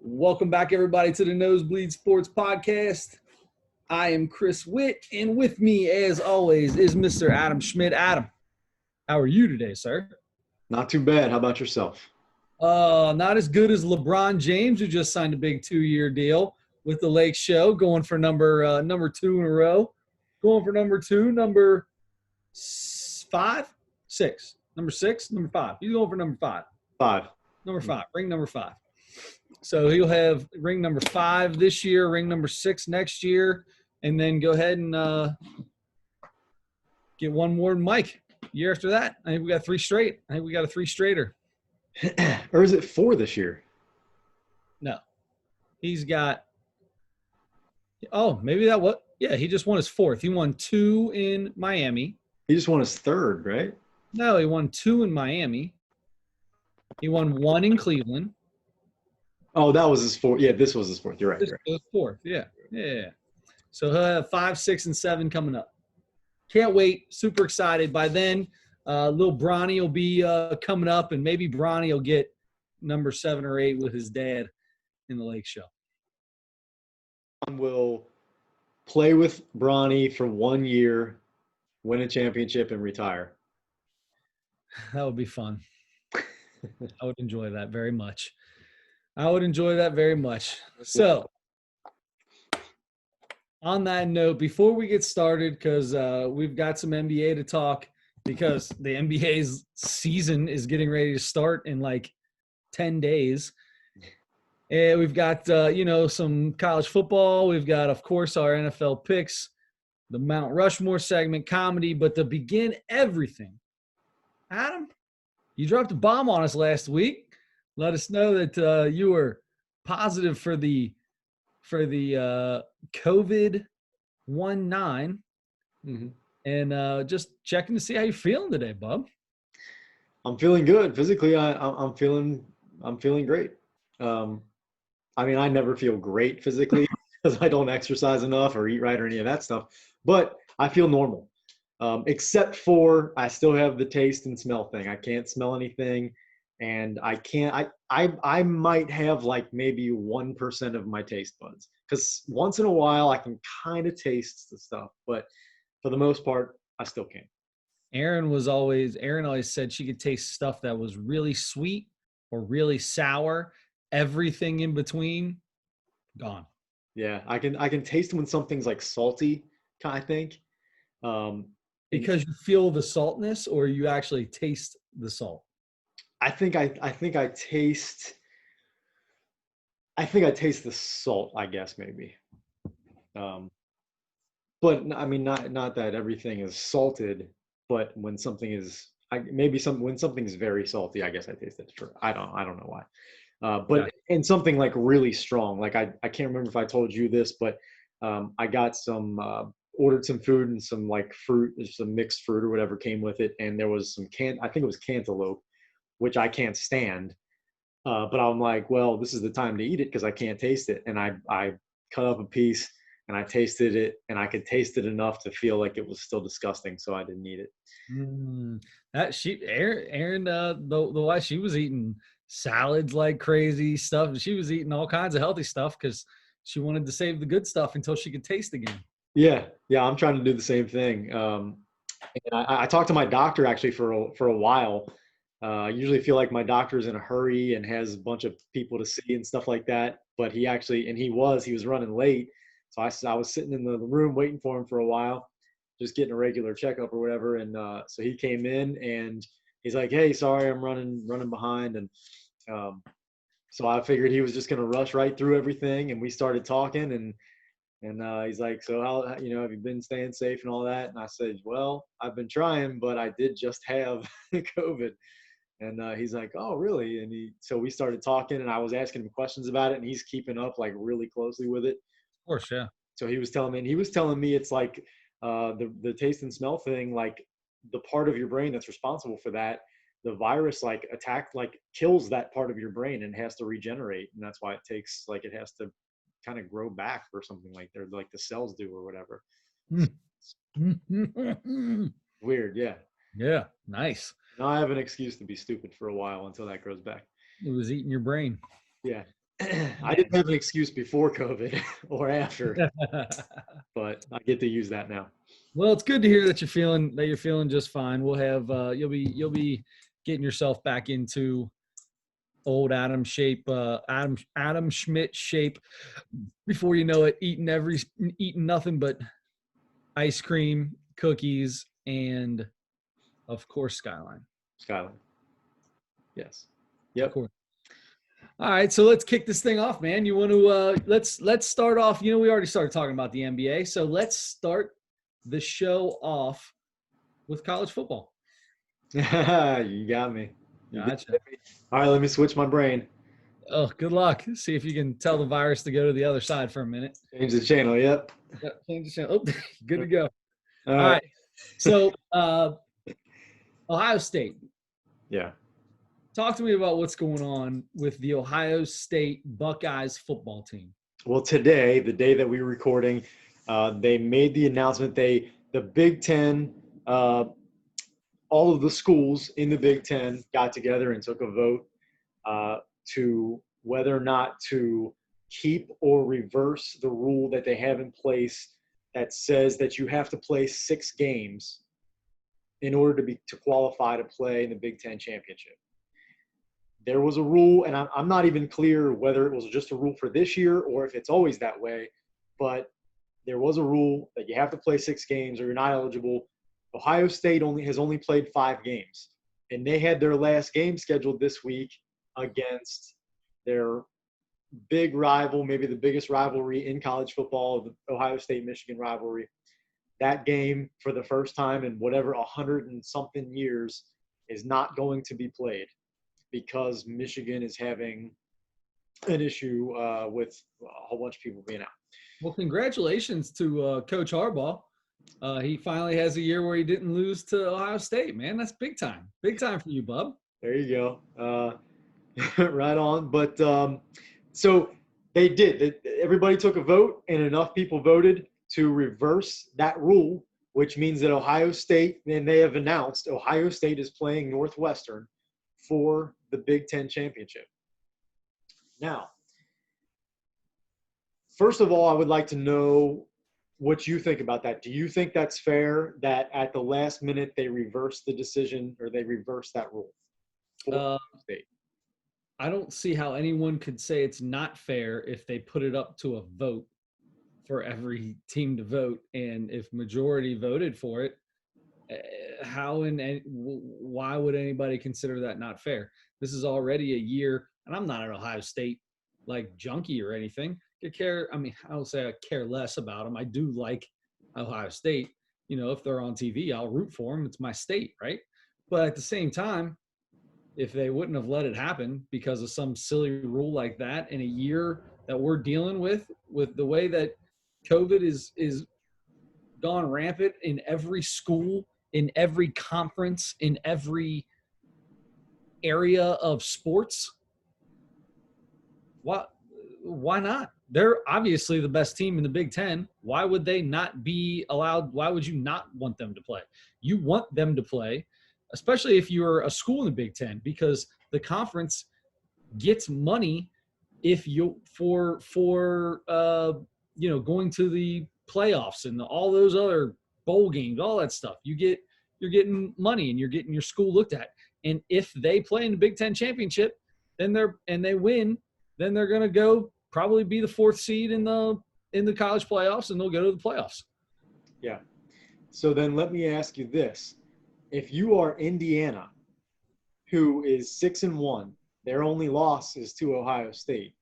Welcome back, everybody, to the Nosebleed Sports Podcast. I am Chris Witt, and with me, as always, is Mr. Adam Schmidt. Adam, how are you today, sir? Not too bad. How about yourself? Not as good as LeBron James, who just signed a big 2-year deal with the Lake Show, going for number 2 in a row. Going for number 5, 6, number 6, number 5. He's going for number 5. 5. Number 5. Ring number 5. So he'll have ring number 5 this year, ring number 6 next year, and then go ahead and get one more than Mike. Year after that, I think we got 3 straight. I think we got a 3-straighter. Or is it 4 this year? No. He's got – oh, maybe that was – yeah, he just won his 4th. He won 2 in Miami. He just won his 3rd, right? No, he won 2 in Miami. He won 1 in Cleveland. Oh, that was his 4th. Yeah, this was his 4th. You're right. This was 4th, yeah. So he'll have 5, 6, and 7 coming up. Can't wait. Super excited. By then, little Bronny will be coming up, and maybe Bronny will get number 7 or 8 with his dad in the Lake Show. Will play with Bronny for 1 year, win a championship, and retire. That would be fun. I would enjoy that very much. So, on that note, before we get started, because we've got some NBA to talk, because the NBA's season is getting ready to start in like 10 days. And we've got, some college football. We've got, of course, our NFL picks, the Mount Rushmore segment, comedy. But to begin everything, Adam, you dropped a bomb on us last week. Let us know that you were positive for the COVID-19, and just checking to see how you're feeling today, bub. I'm feeling good physically. I'm feeling great. I mean, I never feel great physically because I don't exercise enough or eat right or any of that stuff. But I feel normal, except for I still have the taste and smell thing. I can't smell anything. And I can't, I might have like maybe 1% of my taste buds, because once in a while I can kind of taste the stuff, but for the most part, I still can't. Erin always said she could taste stuff that was really sweet or really sour. Everything in between, gone. Yeah, I can taste when something's like salty, I think. Because you feel the saltness, or you actually taste the salt? I think I taste the salt, I guess, maybe. But I mean, not that everything is salted, but when something is when something's very salty, I guess I taste it. I don't know why. But and something like really strong, like I can't remember if I told you this, but I got ordered some food and some like fruit, some mixed fruit or whatever came with it, and there was some I think it was cantaloupe, which I can't stand. But I'm like, well, this is the time to eat it because I can't taste it. And I cut up a piece and I tasted it, and I could taste it enough to feel like it was still disgusting, so I didn't eat it. Erin, the wife, she was eating salads like crazy stuff. She was eating all kinds of healthy stuff because she wanted to save the good stuff until she could taste again. Yeah, I'm trying to do the same thing. And I talked to my doctor actually for a while. I usually feel like my doctor's in a hurry and has a bunch of people to see and stuff like that. But he was running late. So I was sitting in the room waiting for him for a while, just getting a regular checkup or whatever. And so he came in and he's like, "Hey, sorry, I'm running behind." And so I figured he was just going to rush right through everything. And we started talking, and he's like, "So how, have you been staying safe and all that?" And I said, "Well, I've been trying, but I did just have COVID." And he's like, "Oh, really?" And so we started talking, and I was asking him questions about it, and he's keeping up like really closely with it. Of course, yeah. So he was telling me it's like the taste and smell thing, like the part of your brain that's responsible for that, the virus kills that part of your brain and has to regenerate, and that's why it has to kind of grow back or something like the cells do or whatever. Weird, yeah. Yeah, nice. Now I have an excuse to be stupid for a while until that grows back. It was eating your brain. Yeah. I didn't have an excuse before COVID or after, but I get to use that now. Well, it's good to hear that you're feeling just fine. We'll have you'll be getting yourself back into old Adam shape, Adam Schmidt shape before you know it, eating nothing but ice cream, cookies, and of course Skyline. Skyline. Yes. Of Yep. course. All right, so let's kick this thing off, man. You want to let's start off. We already started talking about the NBA, so let's start the show off with college football. You got me. Gotcha. All right, let me switch my brain. Oh, good luck. See if you can tell the virus to go to the other side for a minute. Change the channel. Yep. Yep, change the channel. Oh, good to go. All right. So, Ohio State. Yeah. Talk to me about what's going on with the Ohio State Buckeyes football team. Well, today, the day that we were recording, they made the announcement. The Big Ten, all of the schools in the Big Ten got together and took a vote to whether or not to keep or reverse the rule that they have in place that says that you have to play 6 games in order to qualify to play in the Big Ten championship. There was a rule, and I'm not even clear whether it was just a rule for this year or if it's always that way, but there was a rule that you have to play 6 games or you're not eligible. Ohio State has only played 5 games, and they had their last game scheduled this week against their big rival, maybe the biggest rivalry in college football, the Ohio State-Michigan rivalry. That game, for the first time in whatever 100 and something years, is not going to be played because Michigan is having an issue with a whole bunch of people being out. Well, congratulations to Coach Harbaugh. He finally has a year where he didn't lose to Ohio State, man. That's big time. Big time for you, bub. There you go. Right on. But so they did. Everybody took a vote, and enough people voted to reverse that rule, which means that Ohio State, and they have announced Ohio State is playing Northwestern for the Big Ten championship. Now, first of all, I would like to know what you think about that. Do you think that's fair that at the last minute they reverse the decision or they reverse that rule for Ohio State? I don't see how anyone could say it's not fair if they put it up to a vote for every team to vote. And if majority voted for it, why would anybody consider that not fair? This is already a year, and I'm not an Ohio State like junkie or anything. I don't say I care less about them. I do like Ohio State. If they're on TV, I'll root for them. It's my state, right? But at the same time, if they wouldn't have let it happen because of some silly rule like that in a year that we're dealing with the way that COVID is gone rampant in every school, in every conference, in every area of sports, why not? They're obviously the best team in the Big Ten. Why would they not be allowed? Why would you not want them to play? You want them to play, especially if you're a school in the Big Ten, because the conference gets money if you for going to the playoffs and all those other bowl games, all that stuff. You're getting money and you're getting your school looked at. And if they play in the Big Ten championship, then they win, then they're going to go probably be the 4th seed in the college playoffs, and they'll go to the playoffs. Yeah. So then let me ask you this. If you are Indiana, who is 6-1, their only loss is to Ohio State.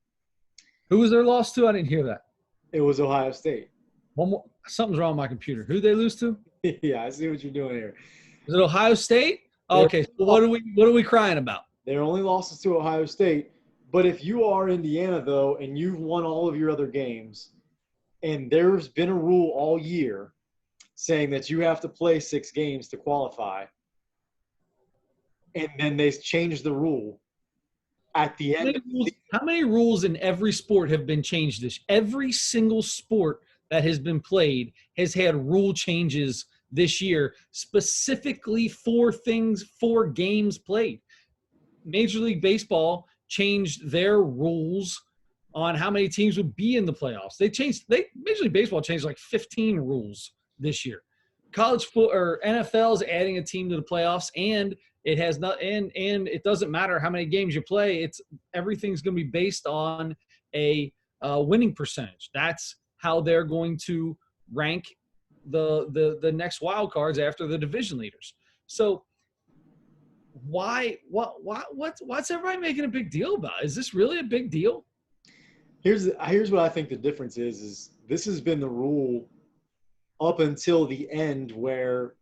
Who was their loss to? I didn't hear that. It was Ohio State. One more. Something's wrong with my computer. Who'd they lose to? Yeah, I see what you're doing here. Is it Ohio State? Oh, okay. So what are we crying about? Their only losses to Ohio State. But if you are Indiana, though, and you've won all of your other games, and there's been a rule all year saying that you have to play 6 games to qualify, and then they changed the rule at the end. How many rules in every sport have been changed every single sport that has been played has had rule changes this year, specifically for games played. Major League Baseball changed their rules on how many teams would be in the playoffs. Major League Baseball changed like 15 rules this year. College football or NFL is adding a team to the playoffs, and it has not, and it doesn't matter how many games you play. Everything's going to be based on a winning percentage. That's how they're going to rank the next wild cards after the division leaders. So what's everybody making a big deal about? Is this really a big deal? Here's what I think the difference is this has been the rule up until the end where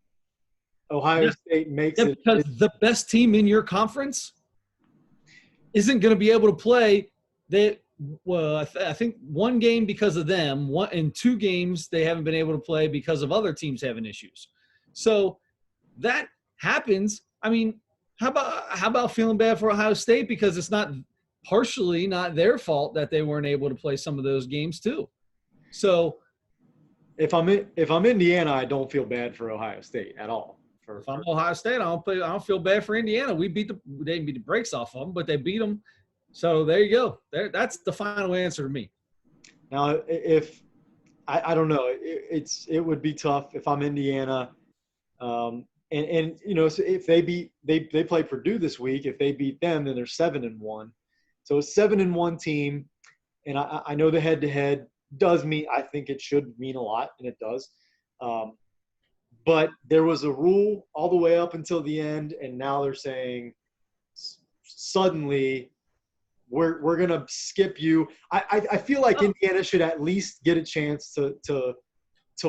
Ohio State makes it. Because the best team in your conference isn't going to be able to play. I think one game because of them, and 2 games they haven't been able to play because of other teams having issues. So that happens. I mean, how about feeling bad for Ohio State because it's partially not their fault that they weren't able to play some of those games too. So if I'm Indiana, I don't feel bad for Ohio State at all. If I'm Ohio State, I don't feel bad for Indiana. They didn't beat the brakes off of them, but they beat them. So there you go. That's the final answer to me. Now, if I don't know, it would be tough if I'm Indiana, and you know, so if they play Purdue this week, if they beat them, then they're 7-1. So a 7-1 team, and I know the head-to-head does mean, I think it should mean a lot, and it does. But there was a rule all the way up until the end, and now they're saying suddenly we're gonna skip you. I feel like Indiana should at least get a chance to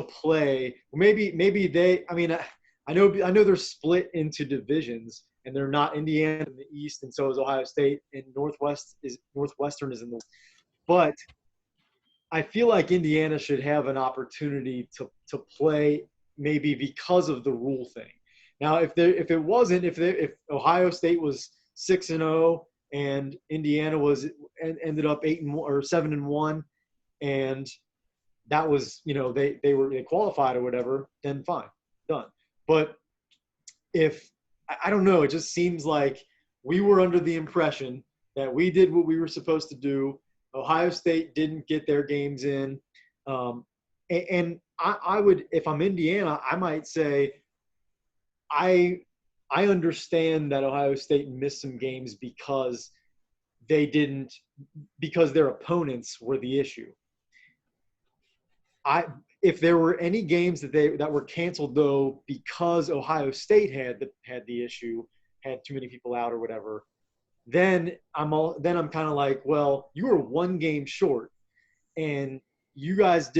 play. Maybe they. I mean, I know they're split into divisions, and they're not Indiana in the East, and so is Ohio State, and Northwestern is in the West. But I feel like Indiana should have an opportunity to play, maybe because of the rule thing. Now, if Ohio State was 6-0 and Indiana ended up 8-1 or 7-1, and that was, you know, they qualified or whatever, then fine, done. But if I don't know, it just seems like we were under the impression that we did what we were supposed to do. Ohio State didn't get their games in, and I would, if I'm Indiana, I might say, I understand that Ohio State missed some games because their opponents were the issue. If there were any games that were canceled though because Ohio State had the issue, had too many people out or whatever, then I'm kind of like, well, you were 1 game short, and you guys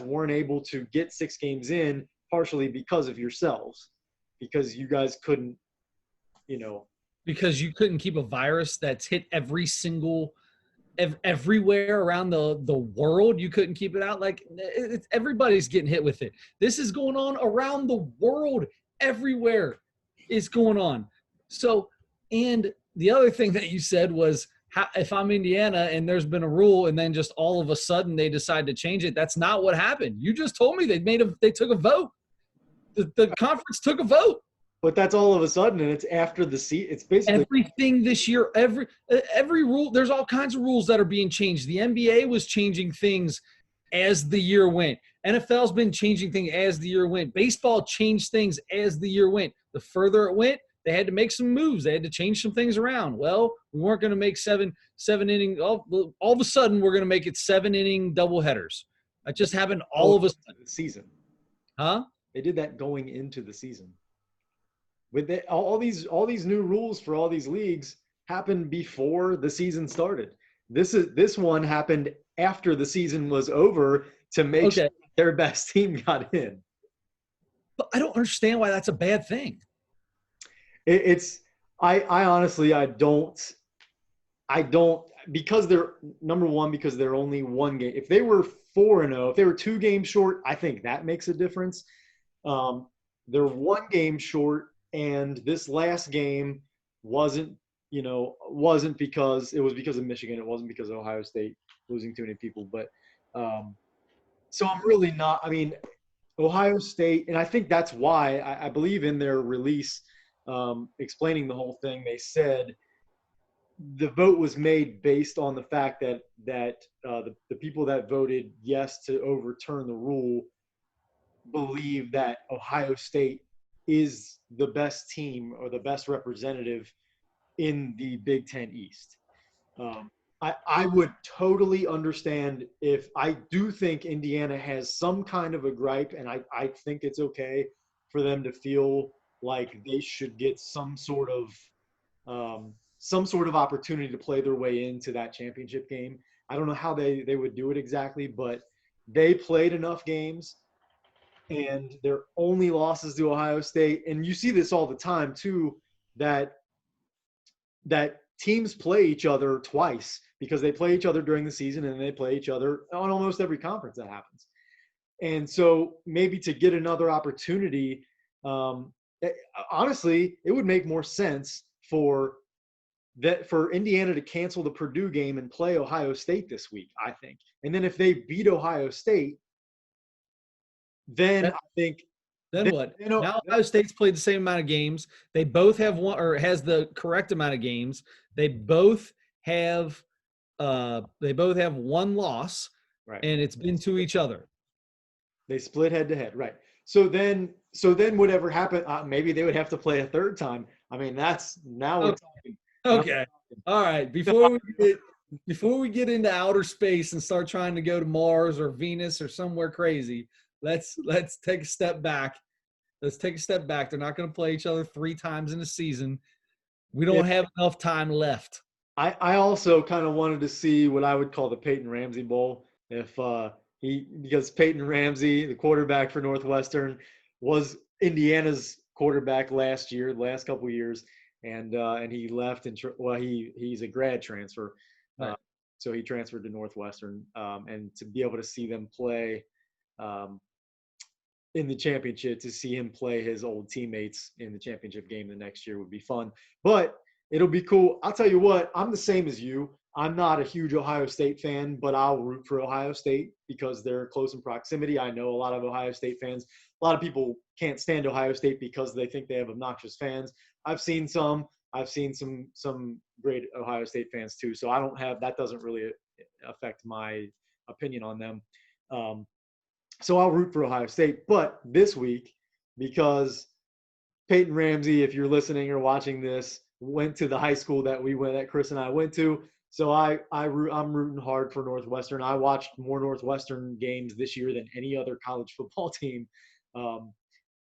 weren't able to get 6 games in, partially because of yourselves, because you guys couldn't, you know. Because you couldn't keep a virus that's hit everywhere around the world. You couldn't keep it out. Like, everybody's getting hit with it. This is going on around the world. Everywhere is going on. So, and the other thing that you said was, if I'm Indiana and there's been a rule and then just all of a sudden they decide to change it, that's not what happened. You just told me they took a vote. The conference took a vote. But that's all of a sudden, and it's after the season. It's basically everything this year. Every rule. There's all kinds of rules that are being changed. The NBA was changing things as the year went. NFL's been changing things as the year went. Baseball changed things as the year went. The further it went, they had to make some moves. They had to change some things around. Well, we weren't going to make seven inning. All of a sudden, we're going to make it 7-inning doubleheaders. That just happened all of a sudden. Season, huh? They did that going into the season. With all these new rules for all these leagues happened before the season started. This one happened after the season was over to make sure their best team got in. But I don't understand why that's a bad thing. I honestly don't because they're number one, because they're only 1 game. If they were 4-0, if they were 2 games short, I think that makes a difference. They're 1 game short, and this last game wasn't because it was because of Michigan. It wasn't because of Ohio State losing too many people. But so I'm really not. I mean, Ohio State, and I think that's why I believe in their release explaining the whole thing, they said the vote was made based on the fact that the people that voted yes to overturn the rule believe that Ohio State is the best team or the best representative in the Big Ten East. Um, I would totally understand if I do think Indiana has some kind of a gripe, and I think it's okay for them to feel like they should get some sort of opportunity to play their way into that championship game. I don't know how they would do it exactly, but they played enough games and their only losses to Ohio State, and you see this all the time too, that teams play each other twice because they play each other during the season and they play each other on almost every conference that happens. And so maybe to get another opportunity, honestly, it would make more sense for Indiana to cancel the Purdue game and play Ohio State this week, I think. And then if they beat Ohio State, then I think then what? Now Ohio State's played the same amount of games. They both have one, or has the correct amount of games. They both have one loss, right, and it's been to each other. They split head to head, right? So then whatever happened, maybe they would have to play a third time. I mean, that's now we're talking. Okay, all right. Before we get into outer space and start trying to go to Mars or Venus or somewhere crazy, let's take a step back. Let's take a step back. They're not going to play each other 3 times in a season. We don't have enough time left. I also kind of wanted to see what I would call the Peyton Ramsey Bowl. Because Peyton Ramsey, the quarterback for Northwestern, was Indiana's quarterback last couple of years, and he left and he's a grad transfer, right. So he transferred to Northwestern, and to be able to see them play in the championship, to see him play his old teammates in the championship game the next year would be fun. But it'll be cool. I'll tell you what, I'm the same as you. I'm not a huge Ohio State fan, but I'll root for Ohio State because they're close in proximity. I know a lot of Ohio State fans. A lot of people can't stand Ohio State because they think they have obnoxious fans. I've seen some great Ohio State fans too. So that doesn't really affect my opinion on them. So I'll root for Ohio State. But this week, because Peyton Ramsey, if you're listening or watching this, went to the high school that Chris and I went to. So I'm rooting hard for Northwestern. I watched more Northwestern games this year than any other college football team. So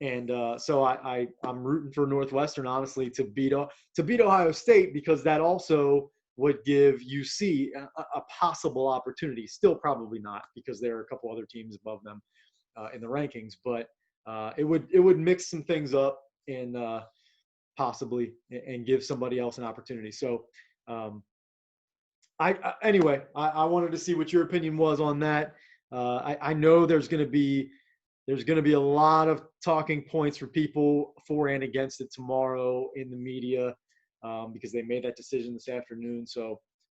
I'm rooting for Northwestern, honestly, to beat Ohio State, because that also would give UC a possible opportunity. Still probably not, because there are a couple other teams above them in the rankings, but it would mix some things up and possibly and give somebody else an opportunity. So anyway, I wanted to see what your opinion was on that. I know there's going to be a lot of talking points for people for and against it tomorrow in the media, because they made that decision this afternoon.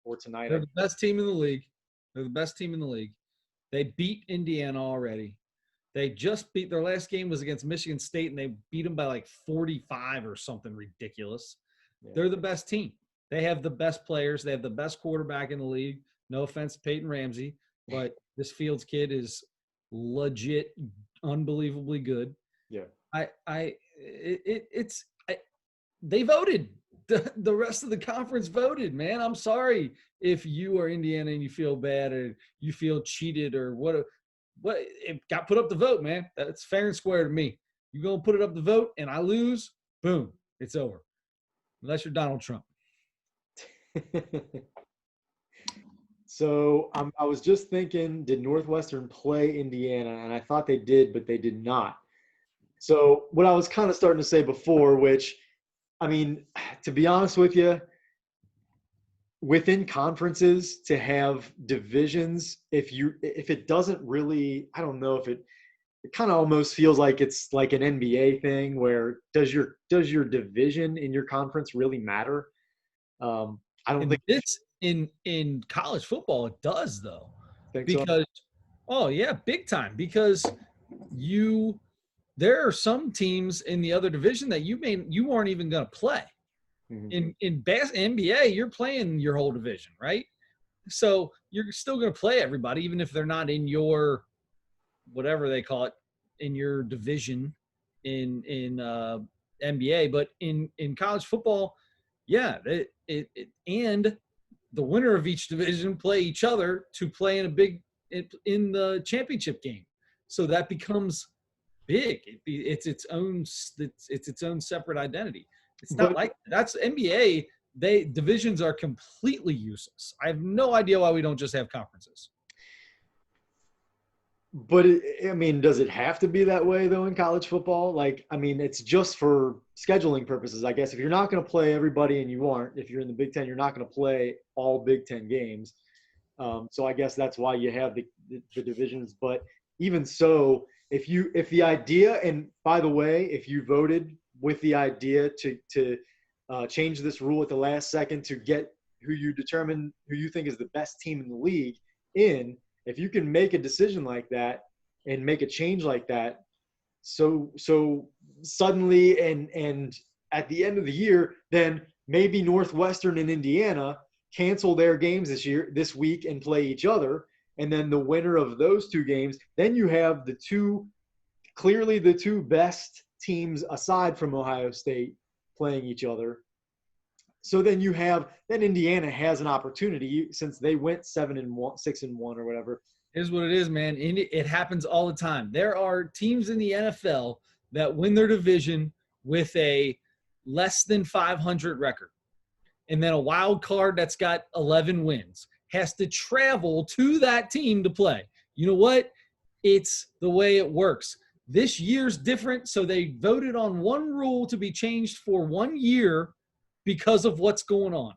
Or tonight. They're the best team in the league. They beat Indiana already. They just beat, their last game was against Michigan State, and they beat them by like 45 or something ridiculous. Yeah. They're the best team. They have the best players. They have the best quarterback in the league. No offense to Peyton Ramsey, but this Fields kid is legit, unbelievably good. Yeah. They voted. The rest of the conference voted, man. I'm sorry if you are Indiana and you feel bad or you feel cheated or what it got put up the vote, man. That's fair and square to me. You're going to put it up the vote and I lose, boom, it's over. Unless you're Donald Trump. So I was just thinking, did Northwestern play Indiana? And I thought they did, but they did not. So what I was kind of starting to say before, which, I mean, to be honest with you, within conferences, to have divisions, if it doesn't really, I don't know, if it kind of almost feels like it's like an NBA thing where does your division in your conference really matter? I don't think it's in college football it does, though. Because so? Oh yeah, big time, because there are some teams in the other division that you aren't even going to play. Mhm. In NBA, you're playing your whole division, right? So you're still going to play everybody, even if they're not in your whatever they call it in your division in NBA. But in college football, yeah, and the winner of each division play each other to play in the championship game. So that becomes big. It's its own separate identity. It's not But like that's NBA. They divisions are completely useless. I have no idea why we don't just have conferences. But I mean, does it have to be that way though in college football? Like, I mean, it's just for scheduling purposes, I guess. If you're not going to play everybody, and you aren't, if you're in the Big Ten, you're not going to play all Big Ten games. So I guess that's why you have the divisions. But even so, if the idea, and by the way, if you voted with the idea to change this rule at the last second to get who you think is the best team in the league in, if you can make a decision like that and make a change like that, so suddenly and at the end of the year, then maybe Northwestern and Indiana cancel their games this week and play each other, and then the winner of those two games, then you have clearly the two best teams aside from Ohio State playing each other. So then Indiana has an opportunity since they went 7-1, 6-1 or whatever. Here's what it is, man. It happens all the time. There are teams in the NFL that win their division with a less than 500 record. And then a wild card that's got 11 wins has to travel to that team to play. You know what? It's the way it works. This year's different, so they voted on one rule to be changed for 1 year because of what's going on.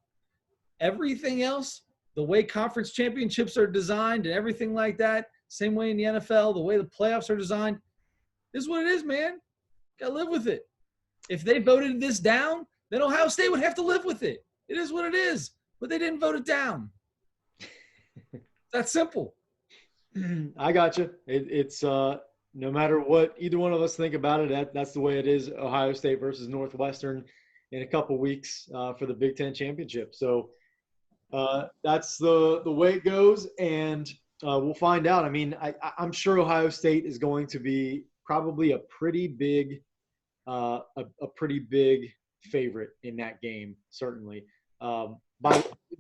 Everything else, the way conference championships are designed and everything like that, same way in the NFL, the way the playoffs are designed, this is what it is, man. Got to live with it. If they voted this down, then Ohio State would have to live with it. It is what it is, but they didn't vote it down. That's simple. I got you. It's no matter what either one of us think about it, that's the way it is. Ohio State versus Northwestern in a couple weeks for the Big Ten championship. So that's the way it goes, and we'll find out. I mean, I'm sure Ohio State is going to be probably a pretty big favorite in that game, certainly.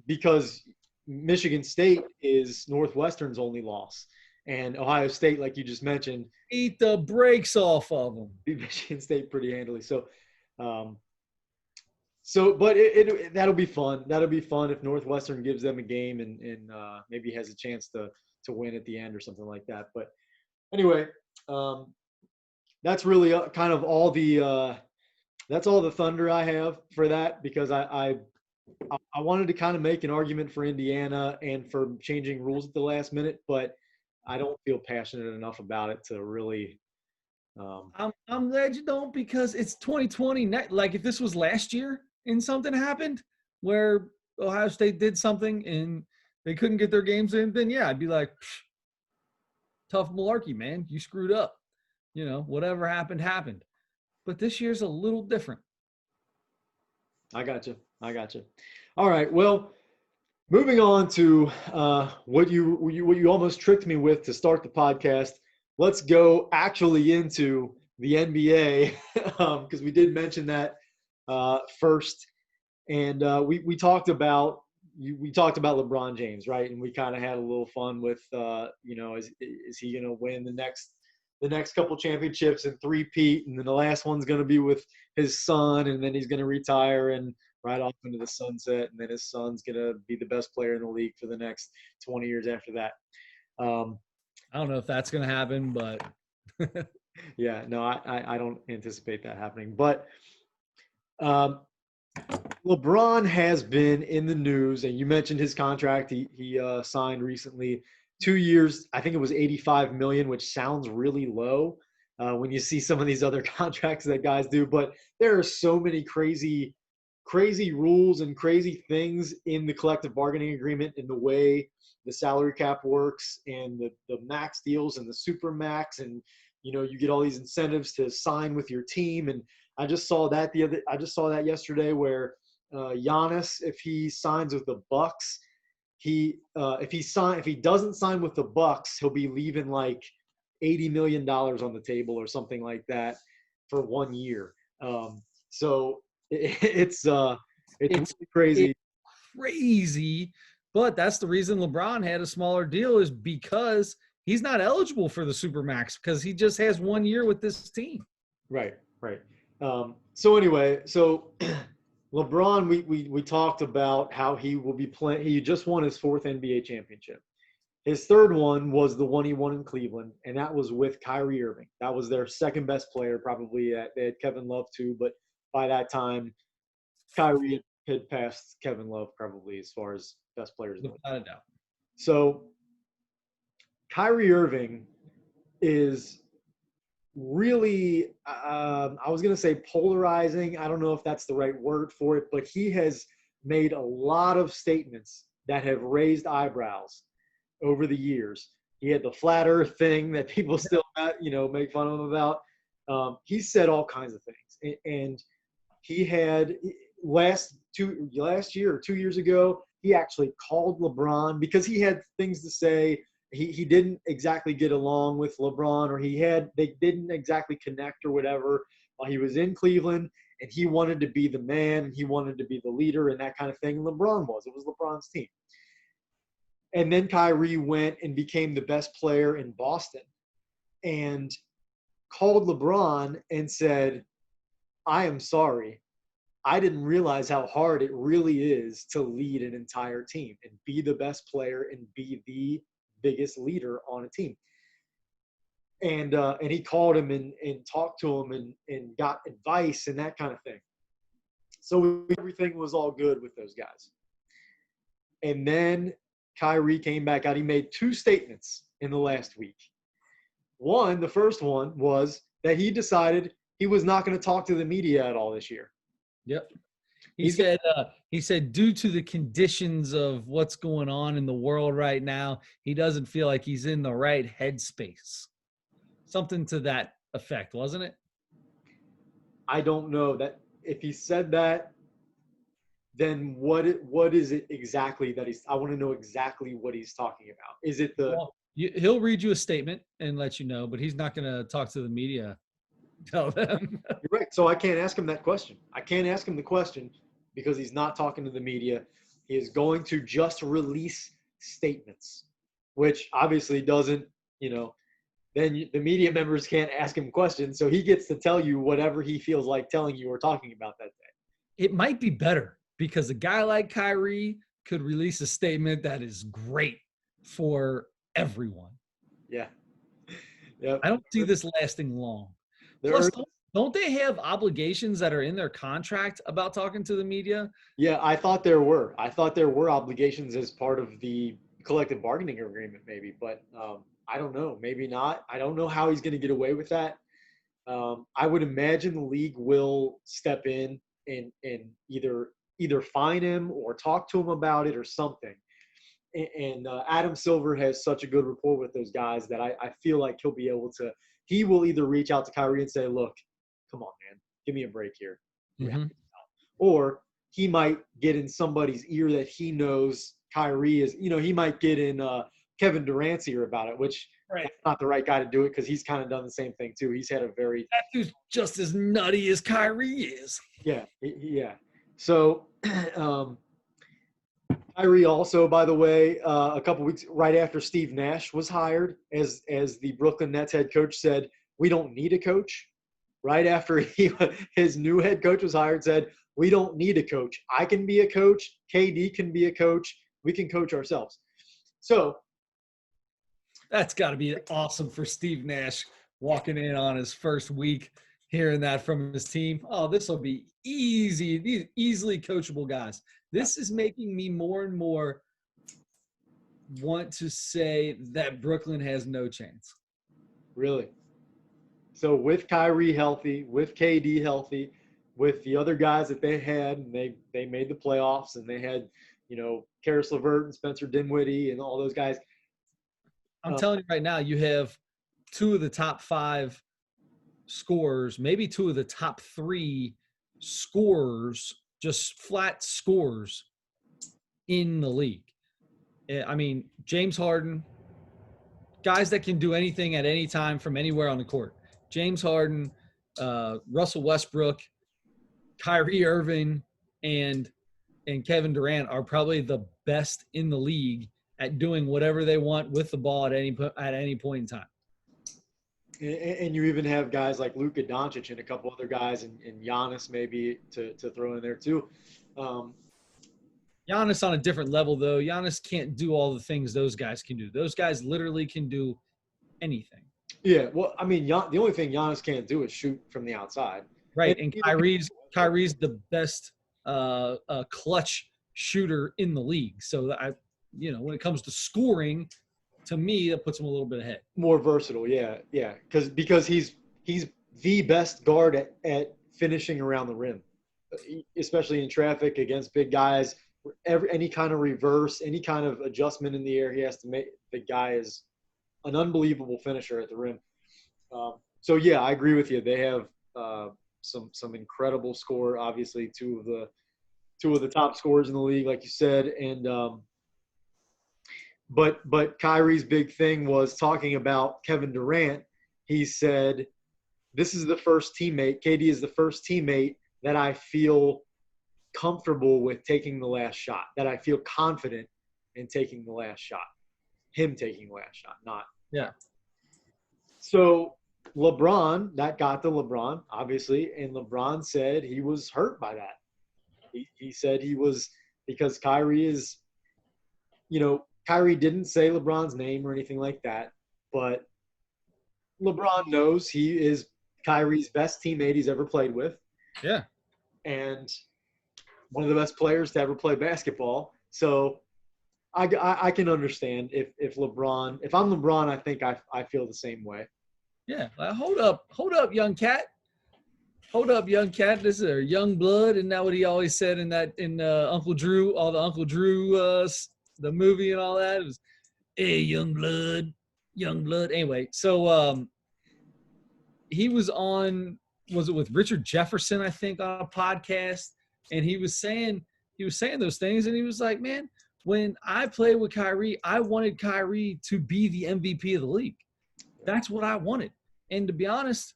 Because Michigan State is Northwestern's only loss, and Ohio State, like you just mentioned, Eat the brakes off of them. beat Michigan State pretty handily. So, but that'll be fun. That'll be fun if Northwestern gives them a game and maybe has a chance to win at the end or something like that. But anyway, that's really kind of all the that's all the thunder I have for that, because I wanted to kind of make an argument for Indiana and for changing rules at the last minute, but I don't feel passionate enough about it to really. I'm glad you don't, because it's 2020. Like if this was last year and something happened where Ohio State did something and they couldn't get their games in, then yeah, I'd be like, tough malarkey, man. You screwed up. You know, whatever happened. But this year's a little different. I got you. All right. Well, moving on to what you almost tricked me with to start the podcast. Let's go actually into the NBA because we did mention that first, and we talked about LeBron James, right? And we kind of had a little fun with is he going to win the next couple championships and three-peat, and then the last one's going to be with his son, and then he's going to retire and ride off into the sunset, and then his son's going to be the best player in the league for the next 20 years after that. I don't know if that's going to happen, but yeah, no, I don't anticipate that happening. But LeBron has been in the news, and you mentioned his contract. He signed recently, 2 years. I think it was $85 million, which sounds really low when you see some of these other contracts that guys do. But there are so many crazy rules and crazy things in the collective bargaining agreement, in the way the salary cap works, and the max deals and the super max, and you get all these incentives to sign with your team. And I just saw that yesterday, where Giannis, if he signs with the Bucks, if he doesn't sign with the Bucks, he'll be leaving like $80 million on the table or something like that for 1 year. So it's It's really crazy. crazy, but that's the reason LeBron had a smaller deal, is because he's not eligible for the Supermax because he just has 1 year with this team. Right, right. So anyway, so LeBron, we talked about how he will be playing. He just won his 4th NBA championship. His 3rd one was the one he won in Cleveland, and that was with Kyrie Irving. That was their 2nd best player, probably. They had Kevin Love too, but by that time, Kyrie had passed Kevin Love probably as far as best players. Without a doubt. So Kyrie Irving is really, I was going to say polarizing. I don't know if that's the right word for it, but he has made a lot of statements that have raised eyebrows over the years. He had the flat earth thing that people still, make fun of him about. He said all kinds of things. And he had last year or 2 years ago, he actually called LeBron because he had things to say. He didn't exactly get along with LeBron, or they didn't exactly connect or whatever while he was in Cleveland, and he wanted to be the man, he wanted to be the leader and that kind of thing. LeBron it was LeBron's team. And then Kyrie went and became the best player in Boston and called LeBron and said, I am sorry. I didn't realize how hard it really is to lead an entire team and be the best player and be the biggest leader on a team. And he called him and talked to him and got advice and that kind of thing. So everything was all good with those guys. And then Kyrie came back out. He made 2 statements in the last week. The first one was that he decided he was not going to talk to the media at all this year. Yep. He said due to the conditions of what's going on in the world right now, he doesn't feel like he's in the right headspace. Something to that effect, wasn't it? I don't know that if he said that, then what is it exactly that I want to know exactly what he's talking about. Is it he'll read you a statement and let you know, but he's not going to talk to the media. Tell them. You're right. So I can't ask him that question. I can't ask him the question because he's not talking to the media. He is going to just release statements, which obviously doesn't, then the media members can't ask him questions. So he gets to tell you whatever he feels like telling you or talking about that day. It might be better because a guy like Kyrie could release a statement that is great for everyone. Yeah. Yep. I don't see this lasting long. Plus, don't they have obligations that are in their contract about talking to the media? Yeah, I thought there were. Obligations as part of the collective bargaining agreement, maybe, but I don't know. Maybe not. I don't know how he's going to get away with that. I would imagine the league will step in and either fine him or talk to him about it or something. And Adam Silver has such a good rapport with those guys that I feel like he'll be able to. He will either reach out to Kyrie and say, "Look, come on, man, give me a break here," or he might get in somebody's ear that he knows Kyrie is. He might get in Kevin Durant's ear about it, which that's not the right guy to do it because he's kind of done the same thing too. He's had a that dude's just as nutty as Kyrie is. Yeah. So. Kyrie also, by the way, a couple weeks right after Steve Nash was hired as the Brooklyn Nets head coach, said, "We don't need a coach." Right after his new head coach was hired, said, "We don't need a coach. I can be a coach. KD can be a coach. We can coach ourselves." So that's got to be awesome for Steve Nash walking in on his first week, hearing that from his team. Oh, this will be easy. These easily coachable guys. This is making me more and more want to say that Brooklyn has no chance. Really? So with Kyrie healthy, with KD healthy, with the other guys that they had, and they made the playoffs, and they had, Karis LeVert and Spencer Dinwiddie and all those guys. I'm telling you right now, you have 2 of the top 5 scorers, maybe 2 of the top 3 scorers just flat scores in the league. I mean, James Harden, guys that can do anything at any time from anywhere on the court. James Harden, Russell Westbrook, Kyrie Irving, and Kevin Durant are probably the best in the league at doing whatever they want with the ball at any point in time. And you even have guys like Luka Doncic and a couple other guys, and Giannis maybe to throw in there too. Giannis on a different level, though. Giannis can't do all the things those guys can do. Those guys literally can do anything. Yeah, well, I mean, the only thing Giannis can't do is shoot from the outside. Right, and Kyrie's the best clutch shooter in the league. So when it comes to scoring, to me, that puts him a little bit ahead. More versatile, yeah, because he's the best guard at finishing around the rim, especially in traffic against big guys. Any kind of reverse, any kind of adjustment in the air he has to make, the guy is an unbelievable finisher at the rim. So yeah, I agree with you. They have some incredible score. Obviously, two of the top scorers in the league, like you said, and but Kyrie's big thing was talking about Kevin Durant. He said, "This is the first teammate. KD is the first teammate that I feel comfortable with taking the last shot. That I feel confident in taking the last shot. Him taking the last shot, not." Yeah. So LeBron, that got to LeBron, obviously, and LeBron said he was hurt by that. He said he was, because Kyrie is, Kyrie didn't say LeBron's name or anything like that, but LeBron knows he is Kyrie's best teammate he's ever played with. Yeah. And one of the best players to ever play basketball. So I can understand if I'm LeBron, I think I feel the same way. Yeah. Hold up, young cat. Hold up, young cat. This is a young blood, and that what he always said in Uncle Drew, all the Uncle Drew, the movie and all that. It was, hey, young blood. Anyway, so he was on, was it with Richard Jefferson, I think, on a podcast, and he was saying those things, and he was like, man, when I played with Kyrie, I wanted Kyrie to be the MVP of the league. That's what I wanted. And to be honest,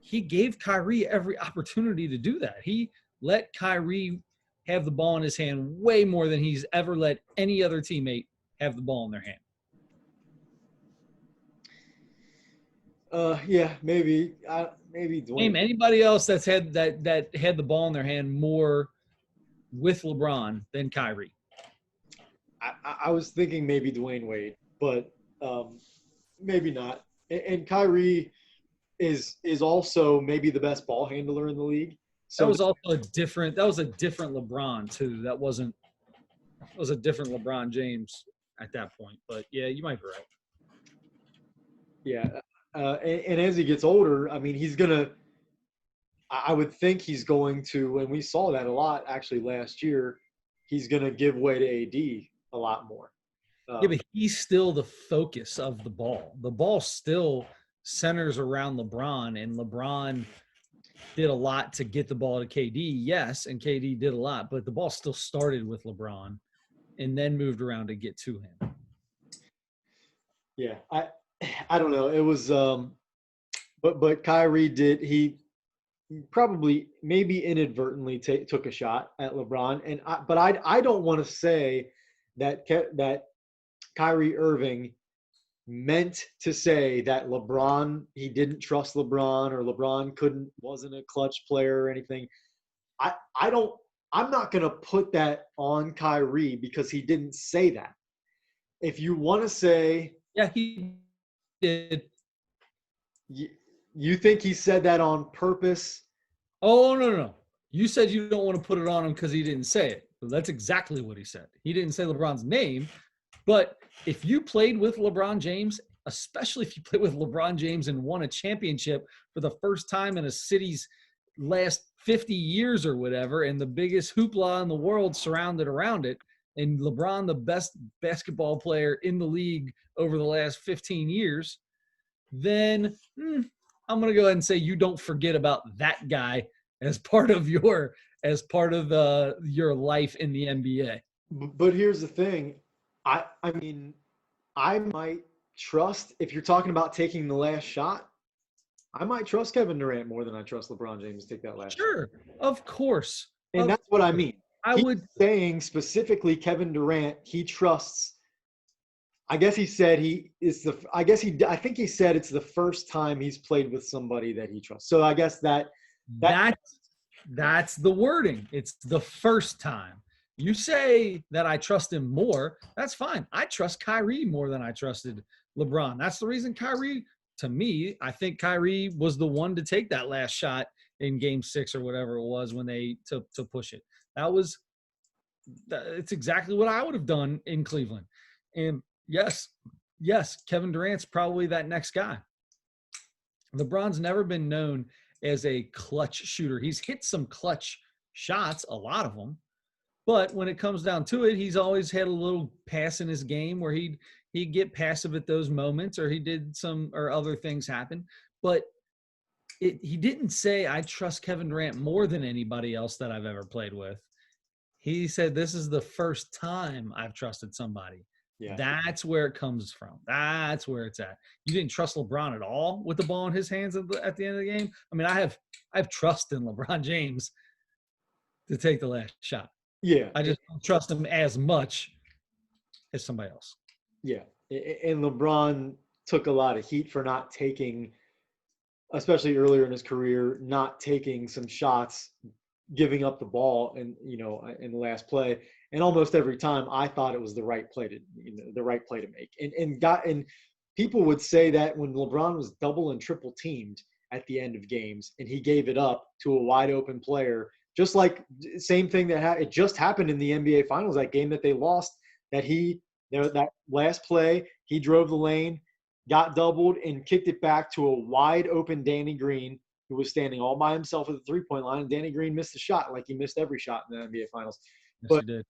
he gave Kyrie every opportunity to do that. He let Kyrie have the ball in his hand way more than he's ever let any other teammate have the ball in their hand. Yeah, maybe Dwayne. Name anybody else that's had that had the ball in their hand more with LeBron than Kyrie. I was thinking maybe Dwayne Wade, but maybe not. And Kyrie is also maybe the best ball handler in the league. So that was also a different LeBron too. That was a different LeBron James at that point. But yeah, you might be right. Yeah. And as he gets older, I mean, I would think he's going to, and we saw that a lot actually last year, he's going to give way to AD a lot more. Yeah, but he's still the focus of the ball. The ball still centers around LeBron, and LeBron did a lot to get the ball to KD, yes, and KD did a lot, but the ball still started with LeBron and then moved around to get to him. Yeah, I don't know. It was but Kyrie he probably maybe inadvertently took a shot at LeBron, but I don't want to say that Kyrie Irving meant to say that LeBron, he didn't trust LeBron, or LeBron wasn't a clutch player or anything. I'm not going to put that on Kyrie because he didn't say that. If you want to say, yeah, he did. You think he said that on purpose? Oh, no. You said you don't want to put it on him because he didn't say it. Well, that's exactly what he said. He didn't say LeBron's name, but if you played with LeBron James, especially if you played with LeBron James and won a championship for the first time in a city's last 50 years or whatever, and the biggest hoopla in the world surrounded around it, and LeBron, the best basketball player in the league over the last 15 years, then I'm going to go ahead and say you don't forget about that guy as part of your your life in the NBA. But here's the thing. I mean, I might trust, if you're talking about taking the last shot, I might trust Kevin Durant more than I trust LeBron James to take that last shot. Sure, of course. And that's what I mean. I He's would saying specifically Kevin Durant, he trusts. I guess he said I think he said it's the first time he's played with somebody that he trusts. So I guess that's the wording. It's the first time. You say that I trust him more, that's fine. I trust Kyrie more than I trusted LeBron. That's the reason Kyrie, to me, I think Kyrie was the one to take that last shot in game 6 or whatever it was when they to push it. It's exactly what I would have done in Cleveland. And yes, Kevin Durant's probably that next guy. LeBron's never been known as a clutch shooter. He's hit some clutch shots, a lot of them. But when it comes down to it, he's always had a little pass in his game where he'd get passive at those moments, or he did some or other things happen. But he didn't say, I trust Kevin Durant more than anybody else that I've ever played with. He said, this is the first time I've trusted somebody. Yeah. That's where it comes from. That's where it's at. You didn't trust LeBron at all with the ball in his hands at the end of the game. I mean, I have trust in LeBron James to take the last shot. Yeah. I just don't trust him as much as somebody else. Yeah. And LeBron took a lot of heat for not taking, especially earlier in his career, not taking some shots, giving up the ball in the last play. And almost every time I thought it was the right play to make. And people would say that when LeBron was double and triple teamed at the end of games and he gave it up to a wide open player, just like same thing it just happened in the NBA Finals, that game that they lost, that last play, he drove the lane, got doubled, and kicked it back to a wide open Danny Green, who was standing all by himself at the three-point line. And Danny Green missed the shot like he missed every shot in the NBA Finals. Yes, he did.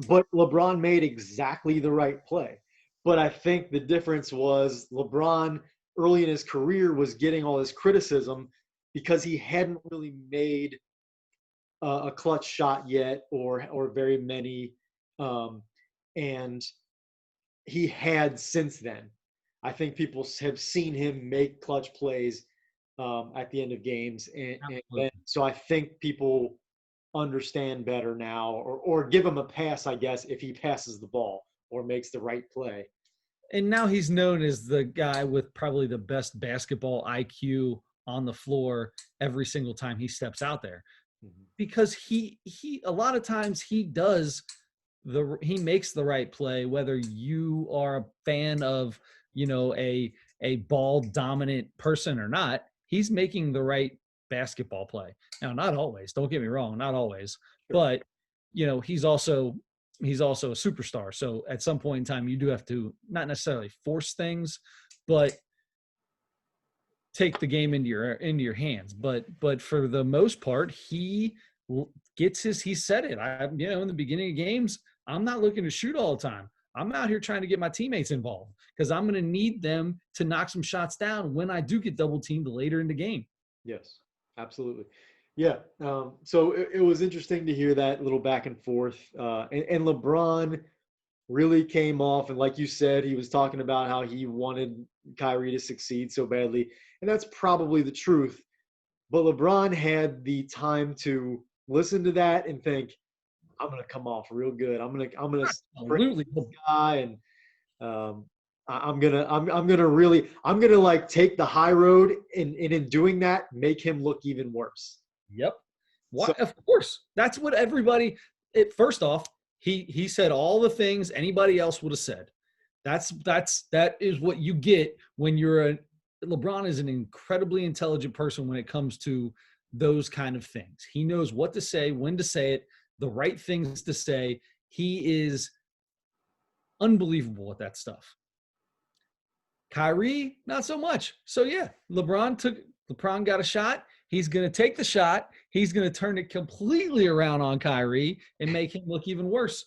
But LeBron made exactly the right play. But I think the difference was LeBron early in his career was getting all this criticism because he hadn't really made a clutch shot yet or very many. And he had since then. I think people have seen him make clutch plays at the end of games. And so I think people understand better now or give him a pass, I guess, if he passes the ball or makes the right play. And now he's known as the guy with probably the best basketball IQ on the floor every single time he steps out there. Mm-hmm. Because he a lot of times he makes the right play, whether you are a fan of, a ball dominant person or not. He's making the right basketball play. Now, not always, don't get me wrong, not always, sure. But he's also a superstar. So at some point in time, you do have to not necessarily force things, but take the game into your hands. But for the most part, he said it. In the beginning of games, I'm not looking to shoot all the time. I'm out here trying to get my teammates involved because I'm going to need them to knock some shots down when I do get double teamed later in the game. Yes, absolutely. Yeah. So it was interesting to hear that little back and forth. And LeBron really came off. And like you said, he was talking about how he wanted Kyrie to succeed so badly. And that's probably the truth. But LeBron had the time to listen to that and think, I'm going to come off real good. I'm going to absolutely this guy, and I'm gonna like take the high road, and in doing that, make him look even worse. Yep. Of course, that's what everybody. First off, he said all the things anybody else would have said. That is what you get when you're LeBron is an incredibly intelligent person when it comes to those kind of things. He knows what to say, when to say it, the right things to say. He is unbelievable at that stuff. Kyrie, not so much. So yeah, LeBron got a shot. He's going to take the shot. He's going to turn it completely around on Kyrie and make him look even worse.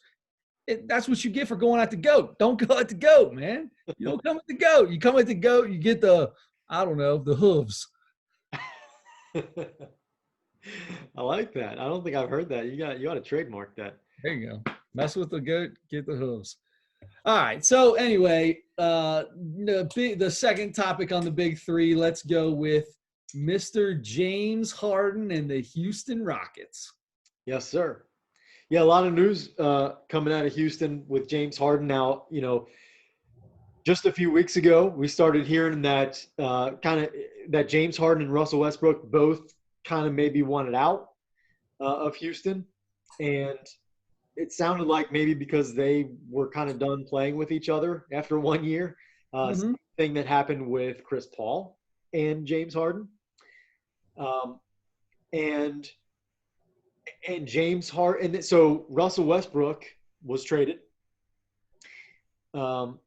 That's what you get for going at the GOAT. Don't go at the GOAT, man. You don't come at the GOAT. You come at the GOAT, you get the hooves. I like that. I don't think I've heard that. You got to trademark that. There you go. Mess with the goat, get the hooves. All right. So anyway, the second topic on the big three. Let's go with Mr. James Harden and the Houston Rockets. Yes, sir. Yeah, a lot of news coming out of Houston with James Harden. Now, just a few weeks ago, we started hearing that that James Harden and Russell Westbrook both kind of maybe wanted out of Houston, and it sounded like maybe because they were kind of done playing with each other after 1 year. Same thing that happened with Chris Paul and James Harden, and James Harden. And so Russell Westbrook was traded. Now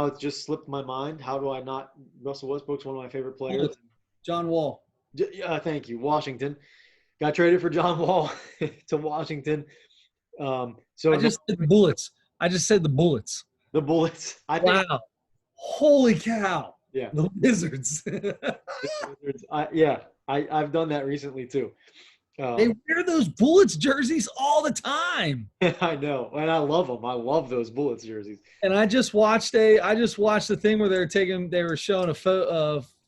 it's just slipped my mind. How do I not? Russell Westbrook's one of my favorite players. John Wall. Thank you. Washington got traded for John Wall to Washington. So I just said the Bullets. The Bullets. Wow. Holy cow. Yeah. The Wizards. I've done that recently too. They wear those Bullets jerseys all the time. I know, and I love them. I love those Bullets jerseys. And I just watched the thing where they were showing a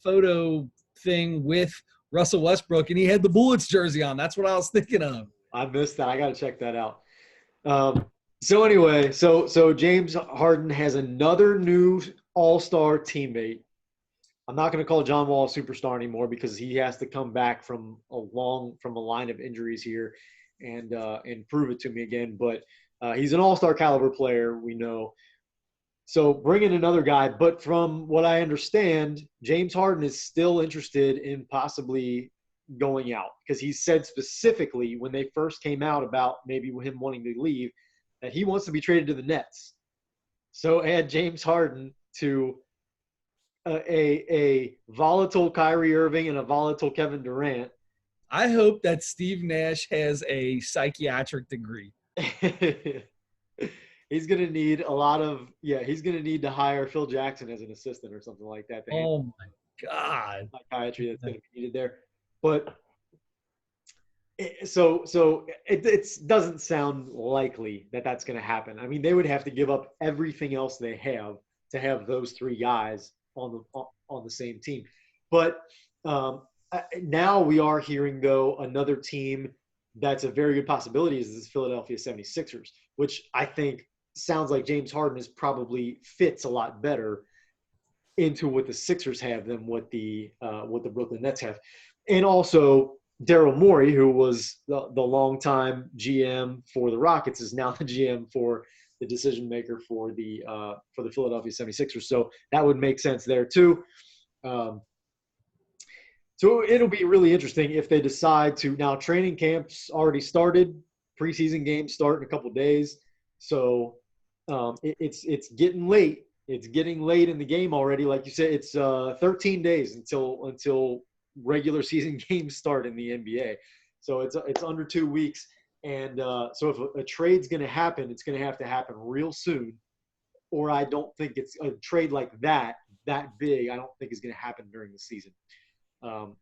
photo thing with Russell Westbrook, and he had the Bullets jersey on. That's what I was thinking of. I missed that. I got to check that out. So anyway, so James Harden has another new All-Star teammate. I'm not going to call John Wall a superstar anymore because he has to come back from a line of injuries here and prove it to me again. But he's an all-star caliber player, we know. So bring in another guy. But from what I understand, James Harden is still interested in possibly going out because he said specifically when they first came out about maybe him wanting to leave that he wants to be traded to the Nets. So add James Harden to a volatile Kyrie Irving and a volatile Kevin Durant. I hope that Steve Nash has a psychiatric degree. He's going to need he's going to need to hire Phil Jackson as an assistant or something like that. Oh my God. Psychiatry that's going to be needed there. But so it doesn't sound likely that that's going to happen. I mean, they would have to give up everything else they have to have those three guys on the same team. But now we are hearing, though, another team that's a very good possibility is this Philadelphia 76ers, which I think sounds like James Harden is probably fits a lot better into what the Sixers have than what the Brooklyn Nets have. And also Daryl Morey, who was the longtime GM for the Rockets, is now the GM for the decision maker for the Philadelphia 76ers. So that would make sense there too. So it'll be really interesting if they decide to. Now training camps already started, preseason games start in a couple days. So it's getting late. It's getting late in the game already. Like you said, it's 13 days until regular season games start in the NBA. So it's under 2 weeks. And so if a trade's going to happen, it's going to happen real soon. Or I don't think it's a trade like that big. I don't think is going to happen during the season,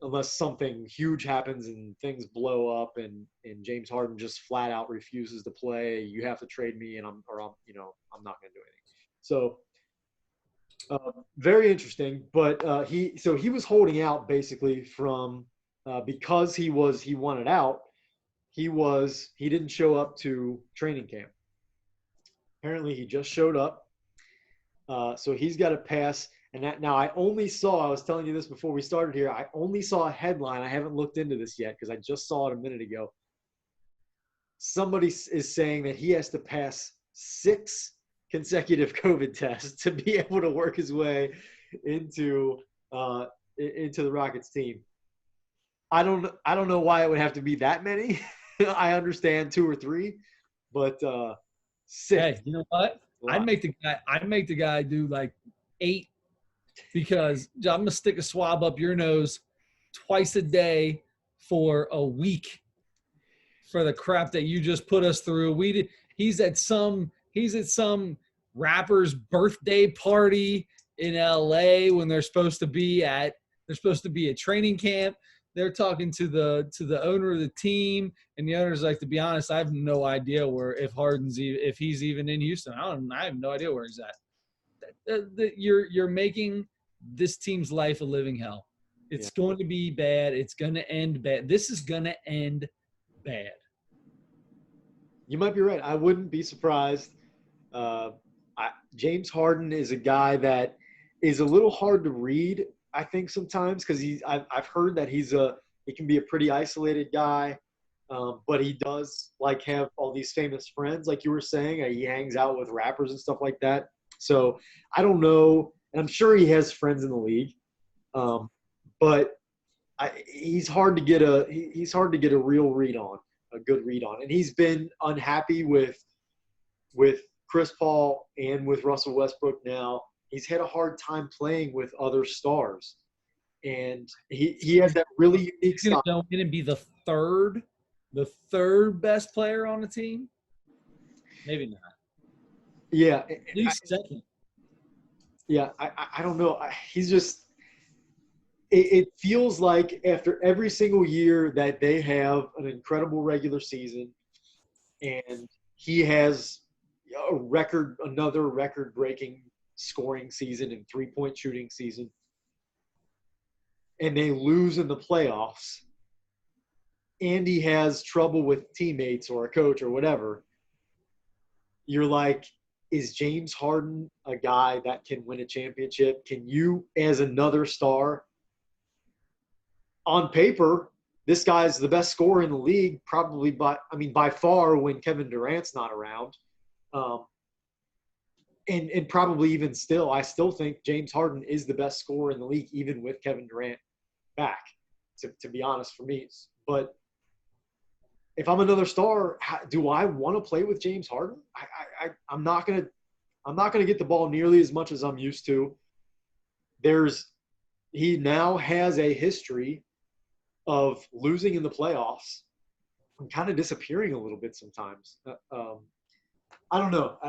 unless something huge happens and things blow up and James Harden just flat out refuses to play. You have to trade me, and I'm not going to do anything. So very interesting. But he was holding out basically from because he wanted out. He didn't show up to training camp. Apparently he just showed up. So he's got to pass. And now I was telling you this before we started here. I only saw a headline. I haven't looked into this yet because I just saw it a minute ago. Somebody is saying that he has to pass 6 consecutive COVID tests to be able to work his way into the Rockets team. I don't know why it would have to be that many. I understand 2 or 3, but 6. Hey, you know what? I'd make the guy do like 8 because I'm gonna stick a swab up your nose twice a day for a week for the crap that you just put us through. He's at some rapper's birthday party in LA when they're supposed to be at training camp. they're talking to the owner of the team, and the owner's like, to be honest, I have no idea if he's even in Houston. I have no idea where he's at. You're making this team's life a living hell. It's going to be bad. It's going to end bad. This is going to end bad. You might be right. I wouldn't be surprised. James Harden is a guy that is a little hard to read, I think, sometimes, because I've heard that he can be a pretty isolated guy, but he does have all these famous friends, like you were saying. He hangs out with rappers and stuff like that. So I don't know, and I'm sure he has friends in the league, but he's hard to get a real read on, a good read on, and he's been unhappy with Chris Paul and with Russell Westbrook now. He's had a hard time playing with other stars, and he has that really unique style. He's going to be the third best player on the team. Maybe not. Yeah, at least second. Yeah, I don't know. He's just. It feels like after every single year that they have an incredible regular season, and he has another record-breaking scoring season and three-point shooting season, and they lose in the playoffs, and he has trouble with teammates or a coach or whatever, you're like, is James Harden a guy that can win a championship? Can you, as another star, on paper, this guy's the best scorer in the league, probably by far when Kevin Durant's not around. And probably even still, I still think James Harden is the best scorer in the league, even with Kevin Durant back, to be honest, for me. But if I'm another star, do I want to play with James Harden? I'm not gonna get the ball nearly as much as I'm used to. He now has a history of losing in the playoffs and kind of disappearing a little bit sometimes. I don't know.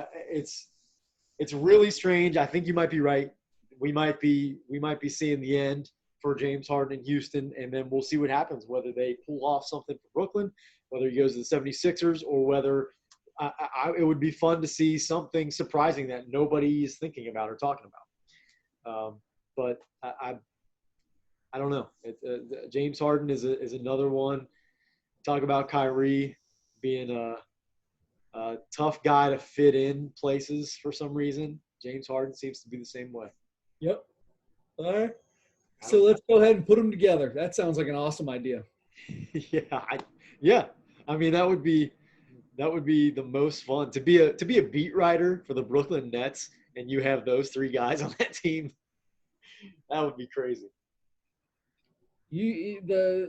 It's really strange. I think you might be right. We might be seeing the end for James Harden in Houston, and then we'll see what happens, whether they pull off something for Brooklyn, whether he goes to the 76ers, or whether it would be fun to see something surprising that nobody is thinking about or talking about. But I don't know. James Harden is another one. Talk about Kyrie being a tough guy to fit in places for some reason. James Harden seems to be the same way. Yep. All right. So let's go ahead and put them together. That sounds like an awesome idea. Yeah. I mean, that would be the most fun to be a beat writer for the Brooklyn Nets, and you have those three guys on that team. That would be crazy. They're